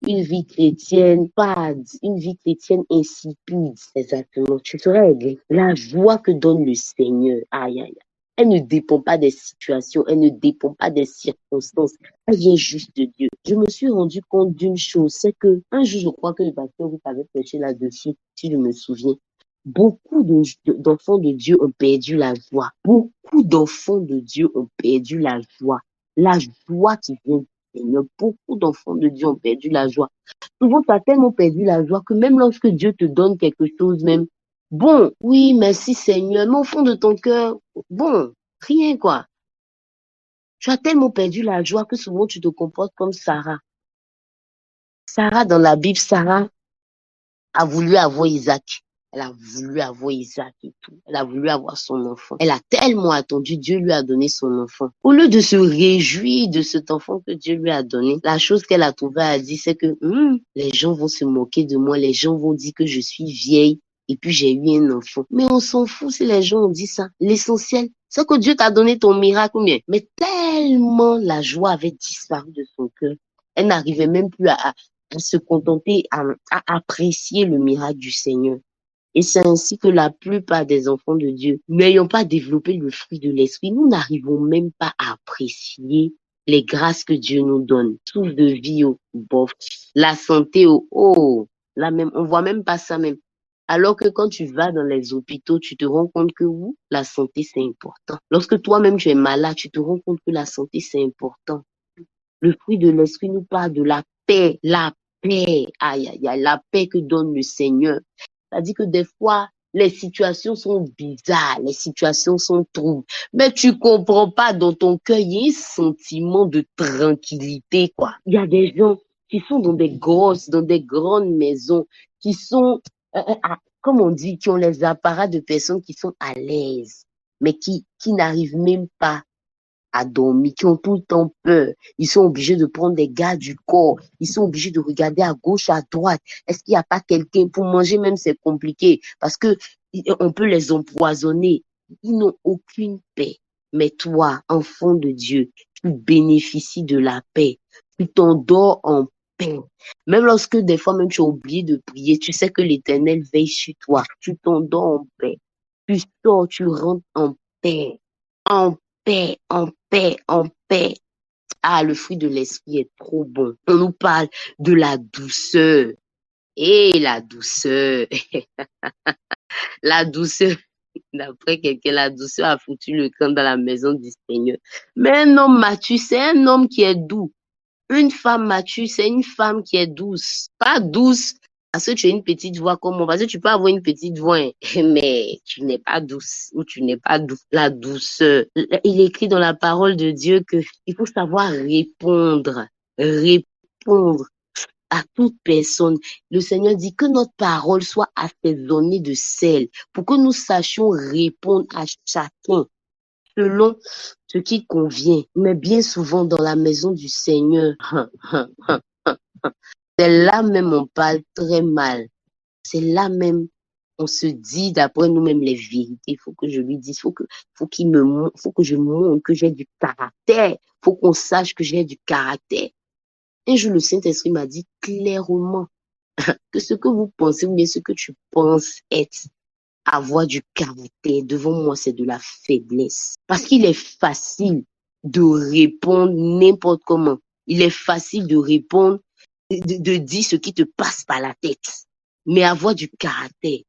une vie chrétienne fade, une vie chrétienne insipide. Exactement. Tu seras aidé. La joie que donne le Seigneur, aïe, aïe, elle ne dépend pas des situations, elle ne dépend pas des circonstances, elle vient juste de Dieu. Je me suis rendu compte d'une chose, c'est que un jour, je crois que le pasteur vous avait prêché là-dessus, si je me souviens. Beaucoup d'enfants de Dieu ont perdu la joie. Beaucoup d'enfants de Dieu ont perdu la joie. La joie qui vient du Seigneur. Beaucoup d'enfants de Dieu ont perdu la joie. Souvent, tu as tellement perdu la joie que même lorsque Dieu te donne quelque chose, même, bon, oui, merci Seigneur, mais au fond de ton cœur, bon, rien quoi. Tu as tellement perdu la joie que souvent tu te comportes comme Sarah. Sarah, dans la Bible, Sarah a voulu avoir Isaac. Elle a voulu avoir Isaac et tout. Elle a voulu avoir son enfant. Elle a tellement attendu, Dieu lui a donné son enfant. Au lieu de se réjouir de cet enfant que Dieu lui a donné, la chose qu'elle a trouvée à dire, c'est que les gens vont se moquer de moi, les gens vont dire que je suis vieille et puis j'ai eu un enfant. Mais on s'en fout si les gens ont dit ça. L'essentiel, c'est que Dieu t'a donné ton miracle. Mais tellement la joie avait disparu de son cœur, elle n'arrivait même plus à se contenter, à apprécier le miracle du Seigneur. Et c'est ainsi que la plupart des enfants de Dieu, n'ayant pas développé le fruit de l'esprit, nous n'arrivons même pas à apprécier les grâces que Dieu nous donne. Souffle de vie, bof. La santé, là même, on voit même pas ça même. Alors que quand tu vas dans les hôpitaux, tu te rends compte que oui, la santé, c'est important. Lorsque toi-même tu es malade, tu te rends compte que la santé, c'est important. Le fruit de l'esprit nous parle de la paix, la paix. Aïe, aïe, aïe, la paix que donne le Seigneur. C'est-à-dire que des fois, les situations sont bizarres, les situations sont troubles, mais tu comprends pas dans ton cœur, il y a un sentiment de tranquillité, quoi. Il y a des gens qui sont dans des grandes maisons, qui sont, comme on dit, qui ont les apparats de personnes qui sont à l'aise, mais qui n'arrivent même pas à dormir, qui ont tout le temps peur. Ils sont obligés de prendre des gardes du corps. Ils sont obligés de regarder à gauche, à droite. Est-ce qu'il n'y a pas quelqu'un pour manger même c'est compliqué parce que on peut les empoisonner. Ils n'ont aucune paix. Mais toi, enfant de Dieu, tu bénéficies de la paix. Tu t'endors en paix. Même lorsque des fois même tu as oublié de prier, tu sais que l'Éternel veille sur toi. Tu t'endors en paix. Tu sors, tu rentres en paix. En paix, en paix, en paix. Ah, le fruit de l'esprit est trop bon. On nous parle de la douceur. Et la douceur, la douceur, d'après quelqu'un, la douceur a foutu le camp dans la maison du Seigneur. Mais un homme mature, c'est un homme qui est doux. Une femme mature, c'est une femme qui est douce. Pas douce parce que tu as une petite voix comme moi. Parce que tu peux avoir une petite voix, hein, mais tu n'es pas douce ou tu n'es pas douce. La douceur. Il est écrit dans la parole de Dieu que il faut savoir répondre. Répondre à toute personne. Le Seigneur dit que notre parole soit assaisonnée de sel pour que nous sachions répondre à chacun selon ce qui convient. Mais bien souvent dans la maison du Seigneur, c'est là même on parle très mal. C'est là même on se dit d'après nous-mêmes les vérités. Il faut que je lui dise, faut que je montre que j'ai du caractère. Faut qu'on sache que j'ai du caractère. Un jour, le Saint-Esprit m'a dit clairement que ce que vous pensez ou bien ce que tu penses être avoir du caractère devant moi, c'est de la faiblesse. Parce qu'il est facile de répondre n'importe comment. Il est facile de répondre, de dire ce qui te passe par la tête. Mais avoir du caractère,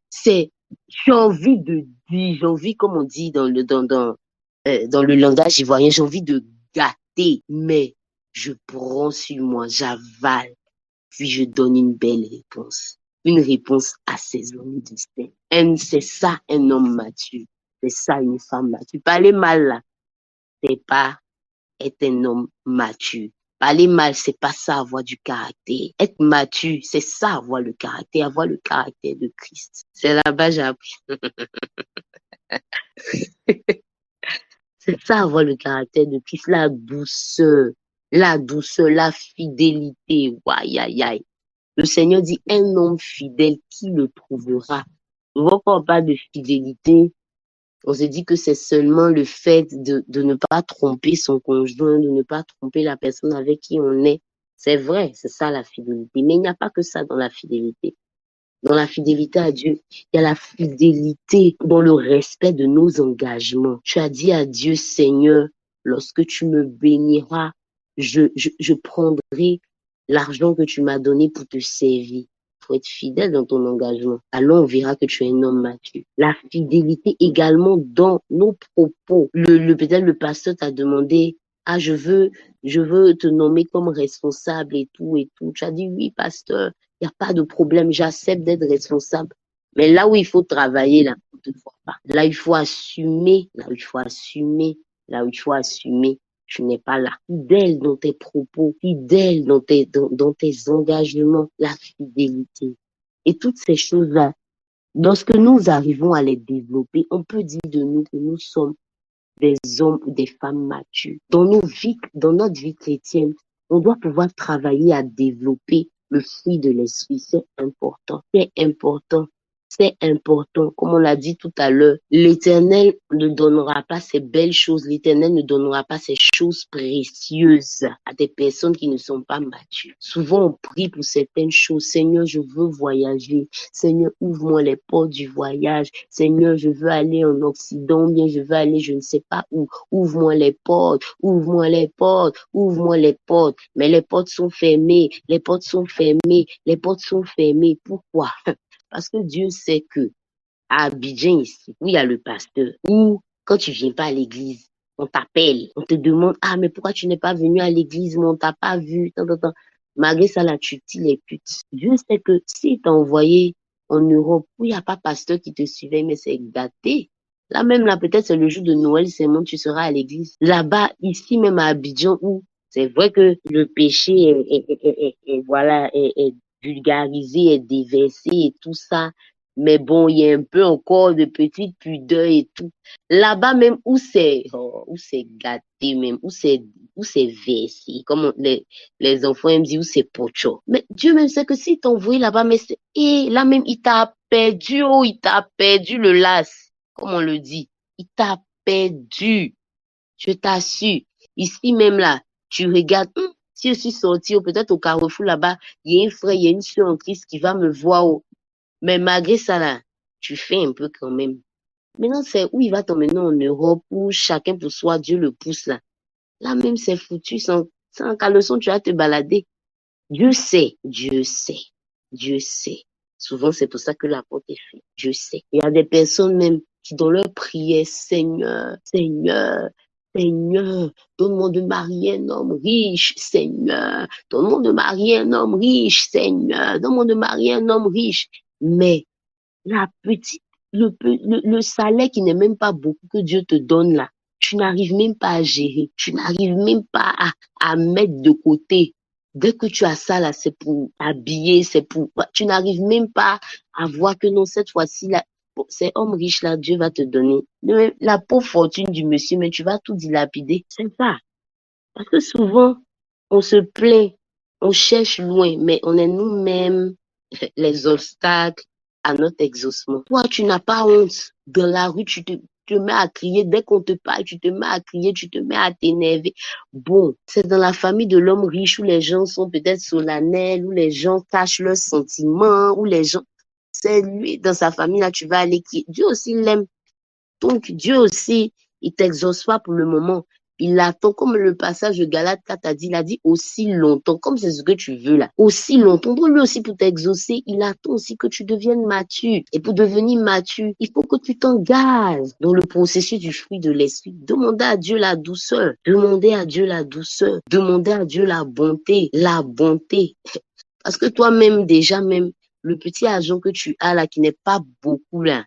c'est, j'ai envie de dire, j'ai envie, comme on dit dans le langage ivoirien, j'ai envie de gâter, mais je prends sur moi, j'avale, puis je donne une belle réponse. Une réponse assaisonnée de sel. C'est ça un homme mature. C'est ça une femme mature. Parler mal là, c'est pas être un homme mature. Parler mal, c'est pas ça avoir du caractère. Être mature, c'est ça avoir le caractère de Christ. C'est là-bas j'ai appris. C'est ça avoir le caractère de Christ, la douceur, la fidélité. Aïe, aïe, aïe. Le Seigneur dit, un homme fidèle, qui le trouvera? Souvent, quand on parle de fidélité, on se dit que c'est seulement le fait de ne pas tromper son conjoint, de ne pas tromper la personne avec qui on est. C'est vrai, c'est ça la fidélité. Mais il n'y a pas que ça dans la fidélité. Dans la fidélité à Dieu, il y a la fidélité dans le respect de nos engagements. Tu as dit à Dieu, Seigneur, lorsque tu me béniras, je prendrai l'argent que tu m'as donné pour te servir. Il faut être fidèle dans ton engagement. Alors on verra que tu es un homme mature. La fidélité également dans nos propos. Peut-être le pasteur t'a demandé, ah, je veux te nommer comme responsable et tout et tout. Tu as dit, oui, pasteur. Il n'y a pas de problème, j'accepte d'être responsable. Mais là où il faut travailler, là, on ne te voit pas. Là, il faut assumer, là où il faut assumer, là où il faut assumer. Tu n'es pas là. Fidèle dans tes propos, fidèle dans tes engagements, la fidélité. Et toutes ces choses-là, lorsque nous arrivons à les développer, on peut dire de nous que nous sommes des hommes ou des femmes matures. Dans notre vie chrétienne, on doit pouvoir travailler à développer le fruit de l'esprit. C'est important. C'est important. C'est important. Comme on l'a dit tout à l'heure, l'Éternel ne donnera pas ces belles choses. L'Éternel ne donnera pas ces choses précieuses à des personnes qui ne sont pas matures. Souvent, on prie pour certaines choses. Seigneur, je veux voyager. Seigneur, ouvre-moi les portes du voyage. Seigneur, je veux aller en Occident, bien je veux aller je ne sais pas où. Ouvre-moi les portes, ouvre-moi les portes, ouvre-moi les portes. Mais les portes sont fermées, les portes sont fermées, les portes sont fermées. Pourquoi? Parce que Dieu sait que à Abidjan ici, où il y a le pasteur, où quand tu viens pas à l'église, on t'appelle, on te demande, ah, mais pourquoi tu n'es pas venu à l'église, mais on t'a pas vu, tant, tant, tant. Malgré ça, là, tu dis les putes. Dieu sait que s'il t'a envoyé en Europe, où il n'y a pas pasteur qui te suivait, mais c'est gâté. Là même, là, peut-être c'est le jour de Noël, c'est bon, tu seras à l'église. Là-bas, ici même à Abidjan, où c'est vrai que le péché voilà, est vulgarisé, est déversé et tout ça. Mais bon, il y a un peu encore de petites pudeurs et tout. Là-bas même où c'est gâté même, où c'est versé, comme les enfants aiment dire, où c'est pocho. Mais Dieu même sait que s'il t'a envoyé là-bas, mais c'est, et là même, il t'a perdu, oh, il t'a perdu le las, comme on le dit. Il t'a perdu. Je t'assure. Ici même là, tu regardes, si je suis sortie, ou peut-être au Carrefour là-bas, il y a un frère, il y a une soeur en Christ qui va me voir, oh. Mais malgré ça, là, tu fais un peu quand même. Maintenant, c'est où il va t'emmener en Europe, où chacun pour soi, Dieu le pousse là. Là même, c'est foutu, sans caleçon, tu vas te balader. Dieu sait, Dieu sait, Dieu sait. Souvent, c'est pour ça que la porte est faite. Dieu sait. Il y a des personnes même qui, dans leur prière, Seigneur, Seigneur, Seigneur, donne-moi de marier un homme riche, Seigneur, donne-moi de marier un homme riche, Seigneur, donne-moi de marier un homme riche. Mais la petite, le salaire qui n'est même pas beaucoup que Dieu te donne là, tu n'arrives même pas à gérer, tu n'arrives même pas à mettre de côté. Dès que tu as ça là, c'est pour habiller, c'est pour, tu n'arrives même pas à voir que non, cette fois-ci là, bon, c'est homme riche là, Dieu va te donner. La pauvre fortune du monsieur, mais tu vas tout dilapider. C'est ça. Parce que souvent, on se plaint, on cherche loin, mais on est nous-mêmes les obstacles à notre exaucement. Toi, tu n'as pas honte. Dans la rue, te mets à crier. Dès qu'on te parle, tu te mets à crier, tu te mets à t'énerver. Bon, c'est dans la famille de l'homme riche où les gens sont peut-être solennels, où les gens cachent leurs sentiments, où les gens... C'est lui, dans sa famille, là, tu vas aller crier. Dieu aussi l'aime. Donc, Dieu aussi, il t'exauce pas pour le moment. Il attend, comme le passage de Galate 4 a dit, il a dit aussi longtemps, comme c'est ce que tu veux là, aussi longtemps. Donc, lui aussi, pour t'exaucer, il attend aussi que tu deviennes mature. Et pour devenir mature, il faut que tu t'engages dans le processus du fruit de l'esprit. Demandez à Dieu la douceur. Demandez à Dieu la douceur. Demandez à Dieu la bonté. La bonté. Parce que toi-même, déjà même, le petit argent que tu as là, qui n'est pas beaucoup là,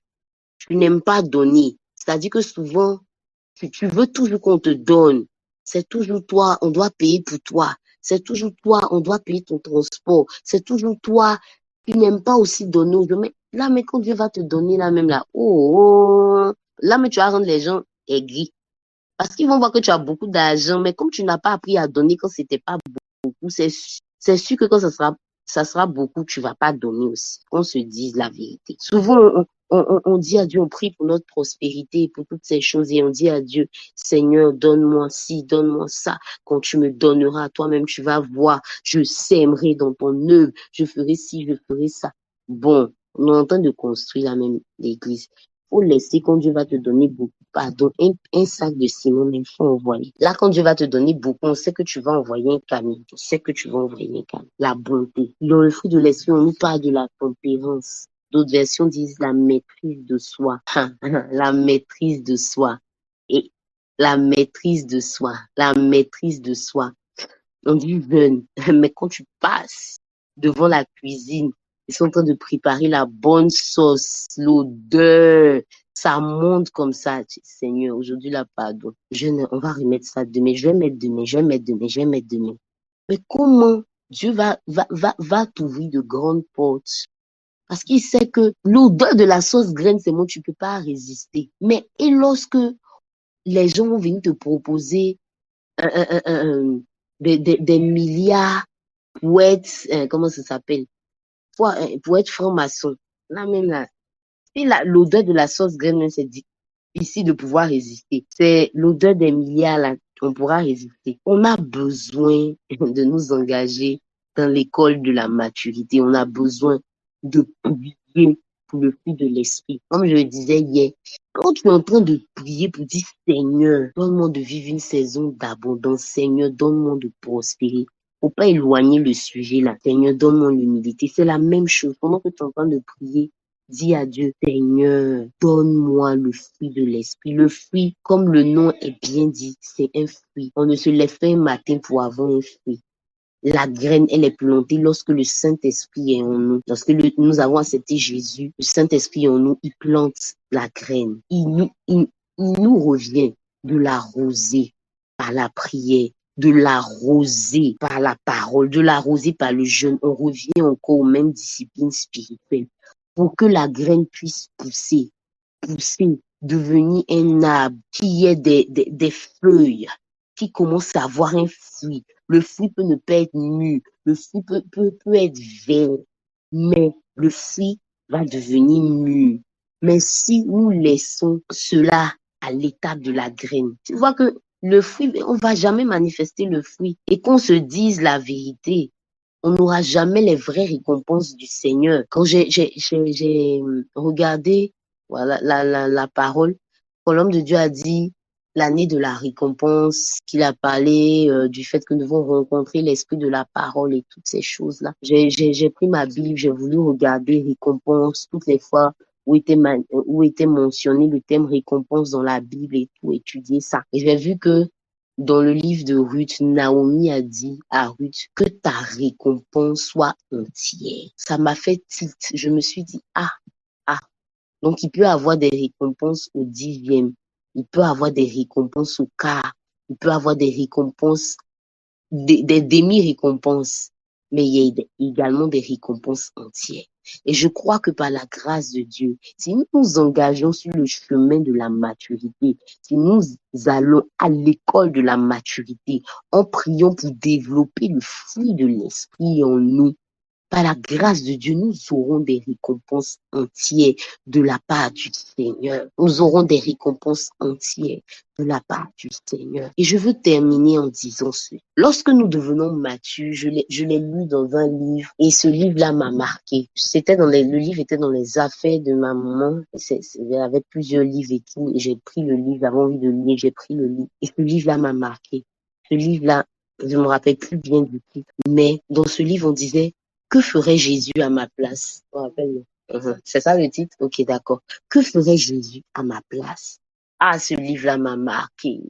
tu n'aimes pas donner. C'est-à-dire que souvent, tu veux toujours qu'on te donne. C'est toujours toi, on doit payer pour toi. C'est toujours toi, on doit payer ton transport. C'est toujours toi, tu n'aimes pas aussi donner aux gens. Mais là, mais quand Dieu va te donner là même là, là, mais tu vas rendre les gens aigris. Parce qu'ils vont voir que tu as beaucoup d'argent, mais comme tu n'as pas appris à donner quand c'était pas beaucoup, c'est sûr que quand ça sera beaucoup, tu vas pas donner aussi. Qu'on se dise la vérité. Souvent, on dit à Dieu, on prie pour notre prospérité, pour toutes ces choses, et on dit à Dieu, Seigneur, donne-moi ci, donne-moi ça. Quand tu me donneras, toi-même, tu vas voir, je sèmerai dans ton œuvre, je ferai ci, je ferai ça. Bon, on est en train de construire la même l'église. Faut laisser quand Dieu va te donner beaucoup. Pardon, un sac de ciment, mais il faut envoyer. Là, quand Dieu va te donner beaucoup, on sait que tu vas envoyer un camion. On sait que tu vas envoyer un camion. La bonté. Dans le fruit de l'esprit, on nous parle de la tempérance. D'autres versions disent la maîtrise de soi. La maîtrise de soi. Et la maîtrise de soi. La maîtrise de soi. On dit jeune, mais quand tu passes devant la cuisine, ils sont en train de préparer la bonne sauce, l'odeur, ça monte comme ça. Seigneur, aujourd'hui, là, pardon. On va remettre ça demain, je vais mettre demain, je vais mettre demain, je vais mettre demain. Mais comment Dieu va t'ouvrir de grandes portes? Parce qu'il sait que l'odeur de la sauce graine, c'est bon, tu peux pas résister. Mais et lorsque les gens vont venir te proposer des milliards pour être, comment ça s'appelle, pour être franc-maçon. Là même là, et l'odeur de la sauce graine, c'est difficile de pouvoir résister. C'est l'odeur des milliards là, on pourra résister. On a besoin de nous engager dans l'école de la maturité. On a besoin de prier pour le fruit de l'esprit. Comme je le disais hier, quand tu es en train de prier pour dire Seigneur, donne-moi de vivre une saison d'abondance. Seigneur, donne-moi de prospérer. Faut pas éloigner le sujet là. Seigneur, donne-moi l'humilité. C'est la même chose. Pendant que tu es en train de prier, dis à Dieu, Seigneur, donne-moi le fruit de l'esprit. Le fruit, comme le nom est bien dit, c'est un fruit. On ne se lève pas un matin pour avoir un fruit. La graine, elle est plantée lorsque le Saint-Esprit est en nous. Lorsque nous avons accepté Jésus, le Saint-Esprit est en nous, il plante la graine. Il nous revient de l'arroser par la prière, de l'arroser par la parole, de l'arroser par le jeûne. On revient encore aux mêmes disciplines spirituelles pour que la graine puisse pousser, devenir un arbre qui ait des feuilles, qui commence à avoir un fruit. Le fruit peut ne pas être mûr, le fruit peut être vert, mais le fruit va devenir mûr. Mais si nous laissons cela à l'état de la graine, tu vois que le fruit, on va jamais manifester le fruit. Et qu'on se dise la vérité, on n'aura jamais les vraies récompenses du Seigneur. Quand j'ai regardé voilà, la parole, quand l'homme de Dieu a dit l'année de la récompense, qu'il a parlé du fait que nous devons rencontrer l'esprit de la parole et toutes ces choses-là. J'ai pris ma Bible, j'ai voulu regarder récompense toutes les fois où était mentionné le thème récompense dans la Bible et tout, étudier ça. Et j'ai vu que dans le livre de Ruth, Naomi a dit à Ruth que ta récompense soit entière. Ça m'a fait tilt. Je me suis dit, ah. Donc, il peut avoir des récompenses au 10e. Il peut avoir des récompenses au quart. Il peut avoir des récompenses, des demi-récompenses. Mais il y a également des récompenses entières. Et je crois que par la grâce de Dieu, si nous nous engageons sur le chemin de la maturité, si nous allons à l'école de la maturité, en priant pour développer le fruit de l'esprit en nous, par la grâce de Dieu, nous aurons des récompenses entières de la part du Seigneur. Nous aurons des récompenses entières de la part du Seigneur. Et je veux terminer en disant ceci. Lorsque nous devenons matures, je l'ai lu dans un livre et ce livre-là m'a marqué. Le livre était dans les affaires de ma maman. Il y avait plusieurs livres et tout. Et j'ai pris le livre, j'avais envie de lire, j'ai pris le livre. Et ce livre-là m'a marqué. Ce livre-là, je me rappelle plus bien du titre. Mais dans ce livre, on disait, que ferait Jésus à ma place? Je me rappelle. C'est ça le titre? Ok, d'accord. Que ferait Jésus à ma place? Ah, ce livre-là m'a marqué.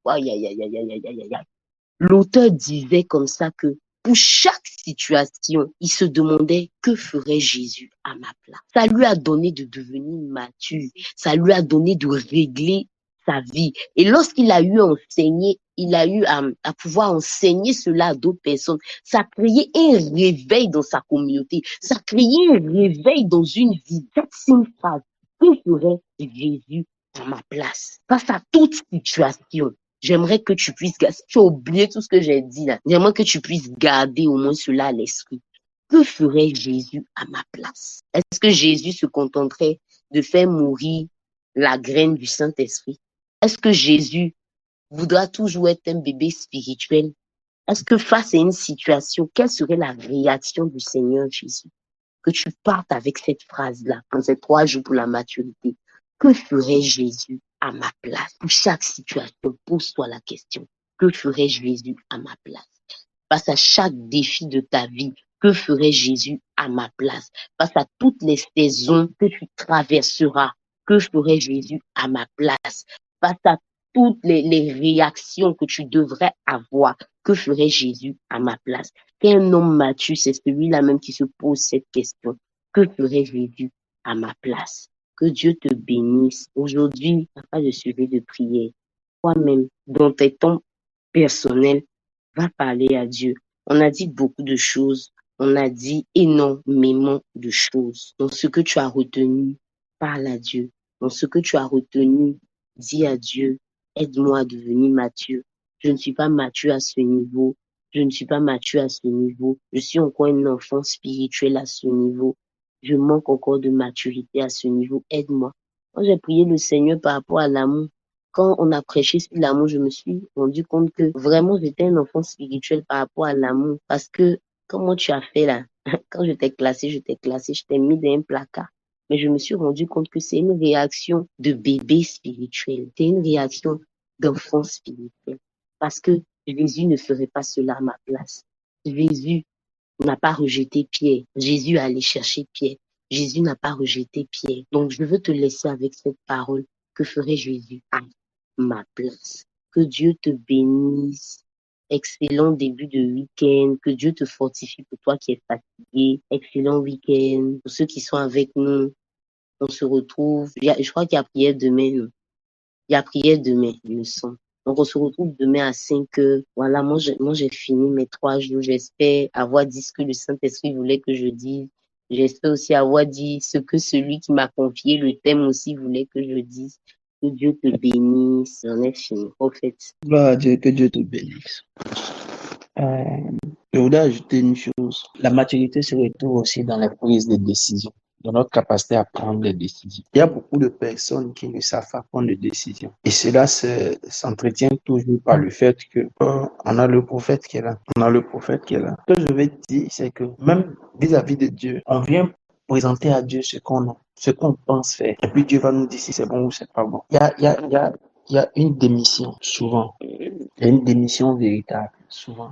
Aïe, aïe, aïe, aïe, aïe, aïe, aïe, aïe. L'auteur disait comme ça que pour chaque situation, il se demandait que ferait Jésus à ma place. Ça lui a donné de devenir mature. Ça lui a donné de régler sa vie. Et lorsqu'il a eu enseigné, il a eu à pouvoir enseigner cela à d'autres personnes. Ça a créé un réveil dans sa communauté. Ça a créé un réveil dans une vie. C'est une phrase. Que ferait Jésus à ma place? Face à toute situation. J'aimerais que tu puisses, si tu as oublié tout ce que j'ai dit là, j'aimerais que tu puisses garder au moins cela à l'esprit. Que ferait Jésus à ma place? Est-ce que Jésus se contenterait de faire mourir la graine du Saint-Esprit? Est-ce que Jésus voudra toujours être un bébé spirituel? Est-ce que face à une situation, quelle serait la réaction du Seigneur Jésus? Que tu partes avec cette phrase-là, dans ces 3 jours pour la maturité. Que ferait Jésus à ma place? Pour chaque situation, pose-toi la question. Que ferait Jésus à ma place? Face à chaque défi de ta vie, que ferait Jésus à ma place? Face à toutes les saisons que tu traverseras, que ferait Jésus à ma place? Face à toutes les réactions que tu devrais avoir, que ferait Jésus à ma place? Qu'un homme mature, c'est celui-là même qui se pose cette question. Que ferait Jésus à ma place? Que Dieu te bénisse. Aujourd'hui, pas de sujet de prière. Toi-même, dans tes temps personnels, va parler à Dieu. On a dit beaucoup de choses. On a dit énormément de choses. Dans ce que tu as retenu, parle à Dieu. Dans ce que tu as retenu, dis à Dieu, aide-moi à devenir mature. Je ne suis pas mature à ce niveau. Je ne suis pas mature à ce niveau. Je suis encore un enfant spirituel à ce niveau. Je manque encore de maturité à ce niveau. Aide-moi. Quand j'ai prié le Seigneur par rapport à l'amour, quand on a prêché sur l'amour, je me suis rendu compte que vraiment j'étais un enfant spirituel par rapport à l'amour. Parce que comment tu as fait là? Quand je t'ai classé, je t'ai mis dans un placard. Mais je me suis rendu compte que c'est une réaction de bébé spirituel. C'est une réaction d'enfant spirituel. Parce que Jésus ne ferait pas cela à ma place. Jésus n'a pas rejeté Pierre. Jésus est allé chercher Pierre. Jésus n'a pas rejeté Pierre. Donc, je veux te laisser avec cette parole. Que ferait Jésus à ma place? Que Dieu te bénisse. Excellent début de week-end. Que Dieu te fortifie pour toi qui es fatigué. Excellent week-end. Pour ceux qui sont avec nous, on se retrouve. Je crois qu'il y a prière demain. Non? Il y a prière demain, il me semble. Donc, on se retrouve demain à 5 heures. Voilà, moi, j'ai fini mes 3 jours. J'espère avoir dit ce que le Saint-Esprit voulait que je dise. J'espère aussi avoir dit ce que celui qui m'a confié le thème aussi voulait que je dise. Que Dieu te bénisse. J'en ai fini. Au fait. Gloire à Dieu, que Dieu te bénisse. Je voudrais ajouter une chose. La maturité se retrouve aussi dans la prise de décision, dans notre capacité à prendre des décisions. Il y a beaucoup de personnes qui ne savent pas prendre de décisions. Et cela s'entretient toujours par le fait que on a le prophète qui est là. On a le prophète qui est là. Ce que je vais te dire, c'est que même vis-à-vis de Dieu, on vient présenter à Dieu ce qu'on a, ce qu'on pense faire. Et puis Dieu va nous dire si c'est bon ou c'est pas bon. Il y a une démission, souvent. Il y a une démission véritable, souvent.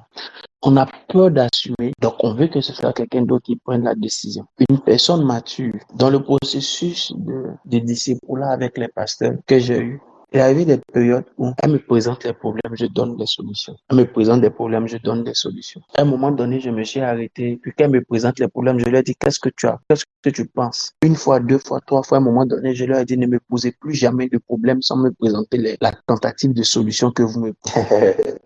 On a peur d'assumer, donc on veut que ce soit quelqu'un d'autre qui prenne la décision. Une personne mature, dans le processus de discipulat avec les pasteurs que j'ai eu, il y avait des périodes où elle me présente les problèmes, je donne des solutions. Elle me présente des problèmes, je donne des solutions. À un moment donné, je me suis arrêté, puis quand elle me présente les problèmes, je lui ai dit, qu'est-ce que tu as? Qu'est-ce que tu penses? Une fois, deux fois, trois fois, à un moment donné, je leur ai dit, ne me posez plus jamais de problèmes sans me présenter la tentative de solution que vous me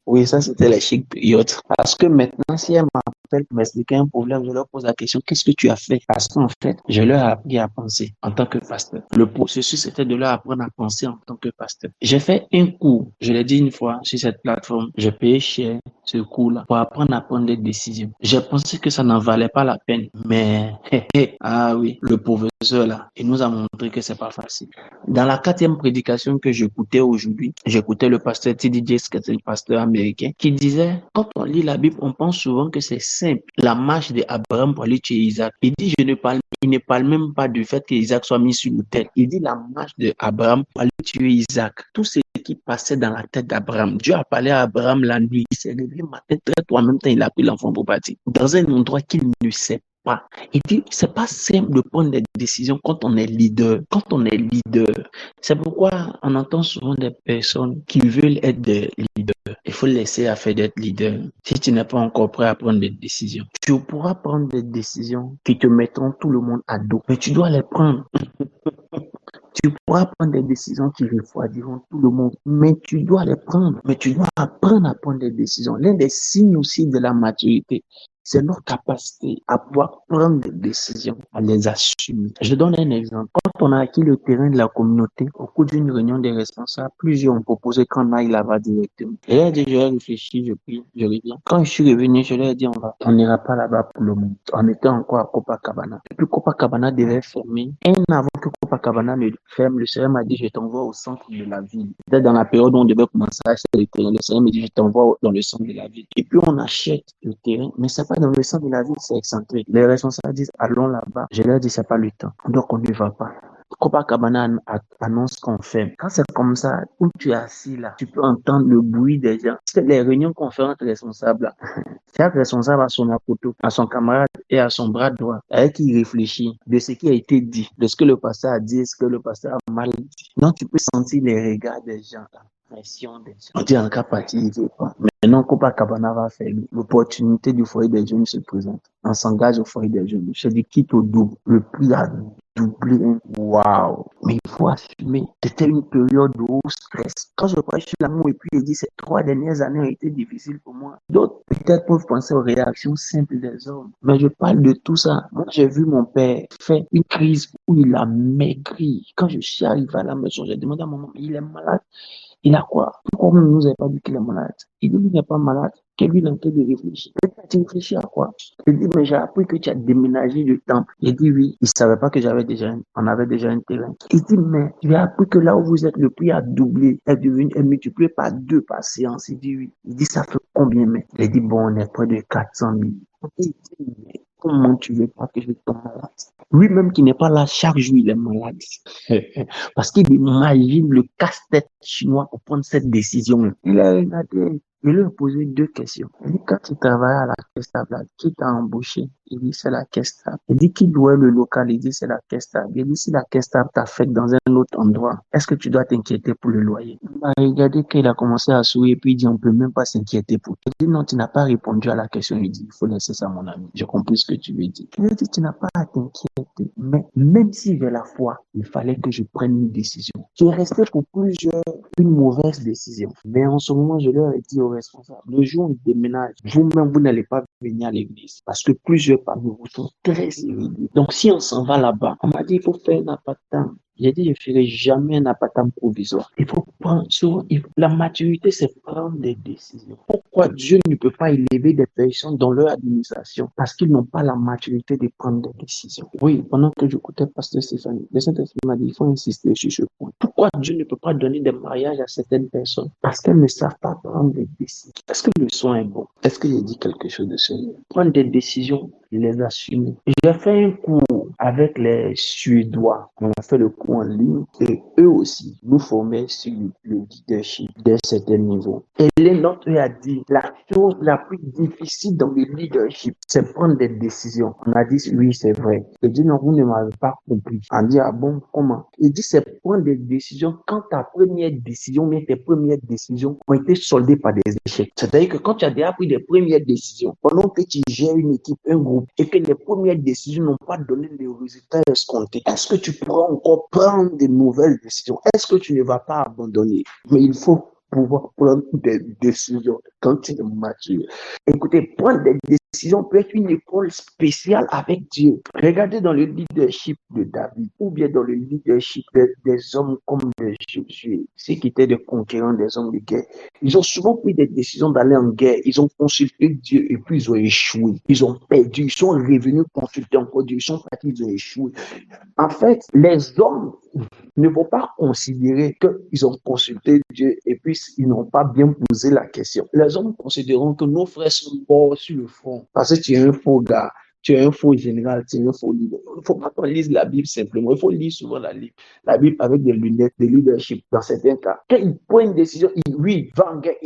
Oui, ça, c'était la chic période. Parce que maintenant, si elle m'appelle pour m'expliquer un problème, je leur pose la question, qu'est-ce que tu as fait? Parce qu'en fait, je leur ai appris à penser en tant que pasteur. Le processus, c'était de leur apprendre à penser en tant que pasteur. J'ai fait un cours, je l'ai dit une fois sur cette plateforme, j'ai payé cher ce cours-là pour apprendre à prendre des décisions. J'ai pensé que ça n'en valait pas la peine, mais ah oui, le professeur là, il nous a montré que c'est pas facile. Dans la 4e prédication que j'écoutais aujourd'hui, j'écoutais le pasteur T.D. Jakes, qui est le pasteur américain, qui disait, quand on lit la Bible, on pense souvent que c'est simple. La marche d'Abraham pour aller tuer Isaac. Il dit, il ne parle même pas du fait qu'Isaac soit mis sur l'autel. Il dit la marche d'Abraham pour aller tuer Isaac. Tout ce qui passait dans la tête d'Abraham. Dieu a parlé à Abraham la nuit. Il s'est levé le matin très tôt. En même temps, il a pris l'enfant pour partir. Dans un endroit qu'il ne sait pas. Il dit, c'est pas simple de prendre des décisions quand on est leader. Quand on est leader. C'est pourquoi on entend souvent des personnes qui veulent être des leaders. Il faut laisser à faire d'être leader. Si tu n'es pas encore prêt à prendre des décisions, tu pourras prendre des décisions qui te mettront tout le monde à dos. Mais tu dois les prendre. Tu pourras prendre des décisions qui refroidiront tout le monde, mais tu dois les prendre. Mais tu dois apprendre à prendre des décisions. L'un des signes aussi de la maturité, c'est notre capacité à pouvoir prendre des décisions, à les assumer. Je donne un exemple. Quand on a acquis le terrain de la communauté, au cours d'une réunion des responsables, plusieurs ont proposé qu'on aille là-bas directement. Et là, je ai réfléchi, je prie, je reviens. Quand je suis revenu, je leur ai dit, on n'ira pas là-bas pour le moment. On était encore à Copacabana. Et puis Copacabana devait fermer. Un an avant que Copacabana ne ferme, le Seigneur m'a dit, je t'envoie au centre de la ville. C'était dans la période où on devait commencer à acheter le terrain. Le Seigneur m'a dit, je t'envoie dans le centre de la ville. Et puis on achète le terrain, mais c'est pas dans le centre de la ville, c'est excentré. Les responsables disent, allons là-bas. Je leur dis, c'est pas le temps. Donc on ne va pas. Copacabana annonce qu'on ferme. Quand c'est comme ça, où tu es assis là, tu peux entendre le bruit des gens. C'est les réunions qu'on fait entre responsables là. Chaque responsable a son apoto, à son camarade et à son bras droit, avec qui il réfléchit de ce qui a été dit, de ce que le pasteur a dit, ce que le pasteur a mal dit. Donc tu peux sentir les regards des gens, la pression des gens. On dit en cas parti, il veut pas. Maintenant, Copacabana va faire l'opportunité du foyer des jeunes se présente. On s'engage au foyer des jeunes. Je dis quitte au double. Le prix a doublé. Waouh! Mais il faut assumer. C'était une période de haut stress. Quand je crois sur l'amour et puis il dit ces 3 dernières années ont été difficiles pour moi. D'autres peut-être peuvent penser aux réactions simples des hommes. Mais je parle de tout ça. Moi, j'ai vu mon père faire une crise où il a maigri. Quand je suis arrivé à la maison, j'ai demandé à mon maman, il est malade. Il a quoi? Pourquoi on ne nous a pas dit qu'il est malade? Il dit qu'il n'est pas malade, qu'il lui est en train de réfléchir. Tu réfléchis à quoi? Il dit, mais j'ai appris que tu as déménagé du temple. Il dit oui. Il ne savait pas que on avait déjà un terrain. Il dit, mais j'ai appris que là où vous êtes, le prix a doublé, est multiplié par 2 par séance. Il dit oui. Il dit, ça fait combien, mais? Il dit, bon, on est près de 400 000. Il dit, mais comment tu veux pas que je tombe malade? Lui-même qui n'est pas là, chaque jour, il est malade. Parce qu'il imagine le casse-tête chinois pour prendre cette décision. Il a regardé. Je lui ai posé 2 questions. Il dit, quand tu travailles à la caisse table, qui t'a embauché? Il dit, c'est la caisse table. Il dit, qui doit le localiser? C'est la caisse table. Il dit, si la caisse table t'a fait dans un autre endroit, est-ce que tu dois t'inquiéter pour le loyer? Il m'a regardé qu'il a commencé à sourire, puis il dit, on peut même pas s'inquiéter pour toi. Il dit, non, tu n'as pas répondu à la question. Il dit, il faut laisser ça, mon ami. J'ai compris ce que tu veux dire. Il a dit, tu n'as pas à t'inquiéter. Mais même si j'ai la foi, il fallait que je prenne une décision. J'ai resté pour une mauvaise décision. Mais en ce moment, je leur ai dit aux responsables, le jour où ils déménagent, vous-même, vous n'allez pas venir à l'église parce que plusieurs parmi vous sont très irréguliers. Donc, si on s'en va là-bas, on m'a dit, il faut faire un appartement. J'ai dit, je ne ferai jamais un appartement provisoire. Il faut prendre, la maturité, c'est prendre des décisions. Pourquoi Dieu ne peut pas élever des personnes dans leur administration? Parce qu'ils n'ont pas la maturité de prendre des décisions. Oui, pendant que j'écoutais Pasteur Stéphanie, le Saint-Esprit m'a dit, il faut insister sur ce point. Pourquoi Dieu ne peut pas donner des mariages à certaines personnes? Parce qu'elles ne savent pas prendre des décisions. Est-ce que le soin est bon? Est-ce que j'ai dit quelque chose de sérieux? Prendre des décisions, les assumer. J'ai fait un cours avec les Suédois. On a fait le cours en ligne et eux aussi nous formaient sur le leadership d'un certain niveau. Et l'un d'entre eux a dit, la chose la plus difficile dans le leadership, c'est prendre des décisions. On a dit, oui, c'est vrai. Il dit, non, vous ne m'avez pas compris. On dit, ah bon, comment? Il dit, c'est prendre des décisions quand ta première décision, mais tes premières décisions ont été soldées par des échecs. C'est-à-dire que quand tu as déjà pris des premières décisions, pendant que tu gères une équipe, un groupe, et que les premières décisions n'ont pas donné les résultats escomptés, est-ce que tu pourras encore prendre de nouvelles décisions? Est-ce que tu ne vas pas abandonner? Mais il faut pouvoir prendre des décisions quand tu es mature. Écoutez, prendre des décisions peut être une école spéciale avec Dieu. Regardez dans le leadership de David ou bien dans le leadership des hommes comme Josué, ceux qui étaient des conquérants des hommes de guerre. Ils ont souvent pris des décisions d'aller en guerre. Ils ont consulté Dieu et puis ils ont échoué. Ils ont perdu. Ils sont revenus consulter encore Dieu. Ils sont partis, ils ont échoué. En fait, les hommes ne vont pas considérer qu'ils ont consulté Dieu et puis ils n'ont pas bien posé la question. Les hommes considéreront que nos frères sont morts sur le front parce que tu es un faux gars, tu es un faux général, tu es un faux leader. Il ne faut pas qu'on lise la Bible simplement, il faut lire souvent la Bible avec des lunettes de leadership dans certains cas. Quand il prend une décision, oui, il va en guerre,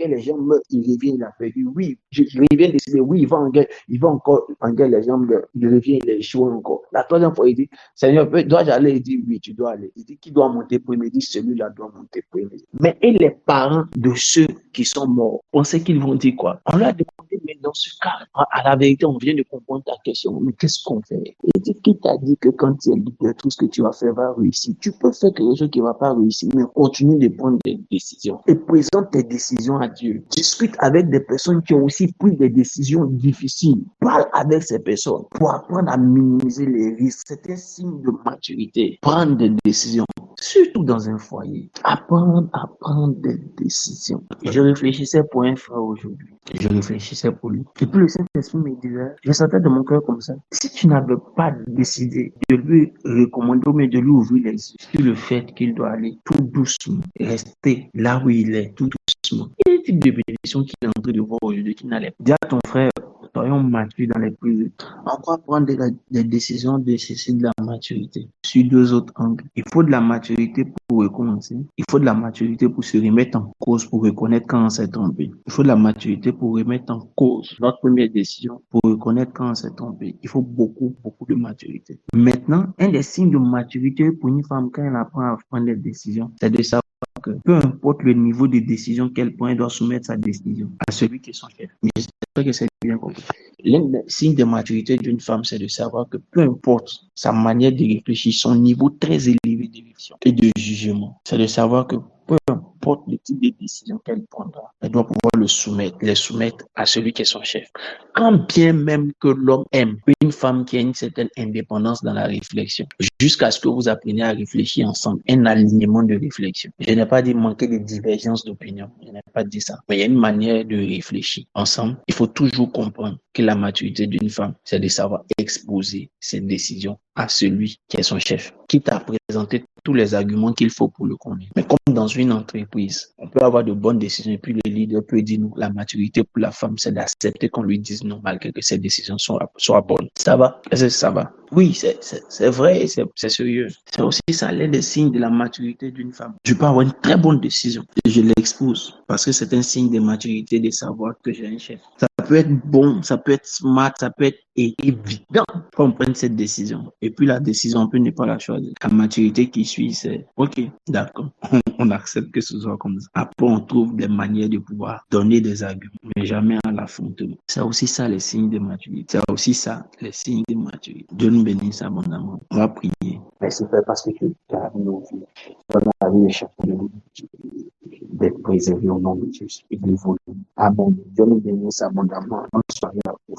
les gens meurent, il revient, il a perdu, oui, il revient décider, oui, il va en guerre, il va encore en guerre, les gens meurent, il revient, il échoue encore. La troisième fois, il dit, Seigneur, dois-je aller? Il dit, oui, tu dois aller. Il dit, qui doit monter premier? Il dit, celui-là doit monter premier. Mais et les parents de ceux qui sont morts, pensez qu'ils vont dire quoi? On leur a demandé, mais dans ce cas, à la vérité, on vient de comprendre ta question. Mais qu'est-ce qu'on fait? Il dit, qui t'a dit que quand tu es leader, tout ce que tu vas faire va réussir? Tu peux faire quelque chose qui ne va pas réussir, mais continue de prendre des décisions. Et présente tes décisions à Dieu. Discute avec des personnes qui ont aussi pris des décisions difficiles. Parle avec ces personnes pour apprendre à minimiser les risques. C'est un signe de maturité. Prendre des décisions, surtout dans un foyer. Apprendre à prendre des décisions. Je réfléchissais pour un frère aujourd'hui. Je réfléchissais pour lui. Et puis le Saint-Esprit me disait, je sentais de mon cœur comme ça. Si tu n'avais pas décidé de lui recommander, mais de lui ouvrir les yeux sur le fait qu'il doit aller tout doucement, rester là où il est, tout doucement. Il y a un type de bénédiction qu'il est en train de voir aujourd'hui qui n'allait pas. Dis à ton frère, soyons matures dans les prises. Encore prendre des décisions nécessitent de la maturité. Sur 2 autres angles, il faut de la maturité pour recommencer. Il faut de la maturité pour se remettre en cause, pour reconnaître quand on s'est trompé. Il faut de la maturité pour remettre en cause notre première décision, pour reconnaître quand on s'est trompé. Il faut beaucoup, beaucoup de maturité. Maintenant, un des signes de maturité pour une femme quand elle apprend à prendre des décisions, c'est de savoir que peu importe le niveau de décision qu'elle prend, elle doit soumettre sa décision à celui qui est son chef. Mais j'espère que c'est bien compris. L'un des signes de maturité d'une femme, c'est de savoir que peu importe sa manière de réfléchir, son niveau très élevé de réflexion et de jugement, c'est de savoir que peu importe le type de décision qu'elle prendra, elle doit pouvoir les soumettre à celui qui est son chef. Quand bien même que l'homme aime une femme qui a une certaine indépendance dans la réflexion, jusqu'à ce que vous appreniez à réfléchir ensemble, un alignement de réflexion. Je n'ai pas dit manquer de divergence d'opinion, je n'ai pas dit ça. Mais il y a une manière de réfléchir ensemble. Il faut toujours comprendre que la maturité d'une femme, c'est de savoir exposer ses décisions à celui qui est son chef, quitte à présenter tous les arguments qu'il faut pour le convaincre. Mais comme dans une entreprise, on peut avoir de bonnes décisions et puis le leader peut dire non. La maturité pour la femme, c'est d'accepter qu'on lui dise non malgré que ses décisions soient bonnes. Ça va? Est-ce que ça va? Oui, c'est vrai, c'est sérieux. C'est aussi ça, l'un des signes de la maturité d'une femme. Je peux avoir une très bonne décision et je l'expose parce que c'est un signe de maturité de savoir que j'ai un chef. Ça peut être bon, ça peut être smart, ça peut être évident qu'on prenne cette décision. Et puis la décision, on peut ne pas la choisir. La maturité qui suit, c'est OK, d'accord. On accepte que ce soit comme ça. Après, on trouve des manières de pouvoir donner des arguments, mais jamais à l'affrontement. C'est aussi ça les signes de maturité. C'est aussi ça les signes de maturité. Dieu nous bénisse abondamment. On va prier. Merci Père parce que tu as nos vies. Dans la vie de chacun de nous, d'être préservé au nom de Jésus et de l'évoluer. Amen. Dieu nous bénisse abondamment. Bonne soirée à vous.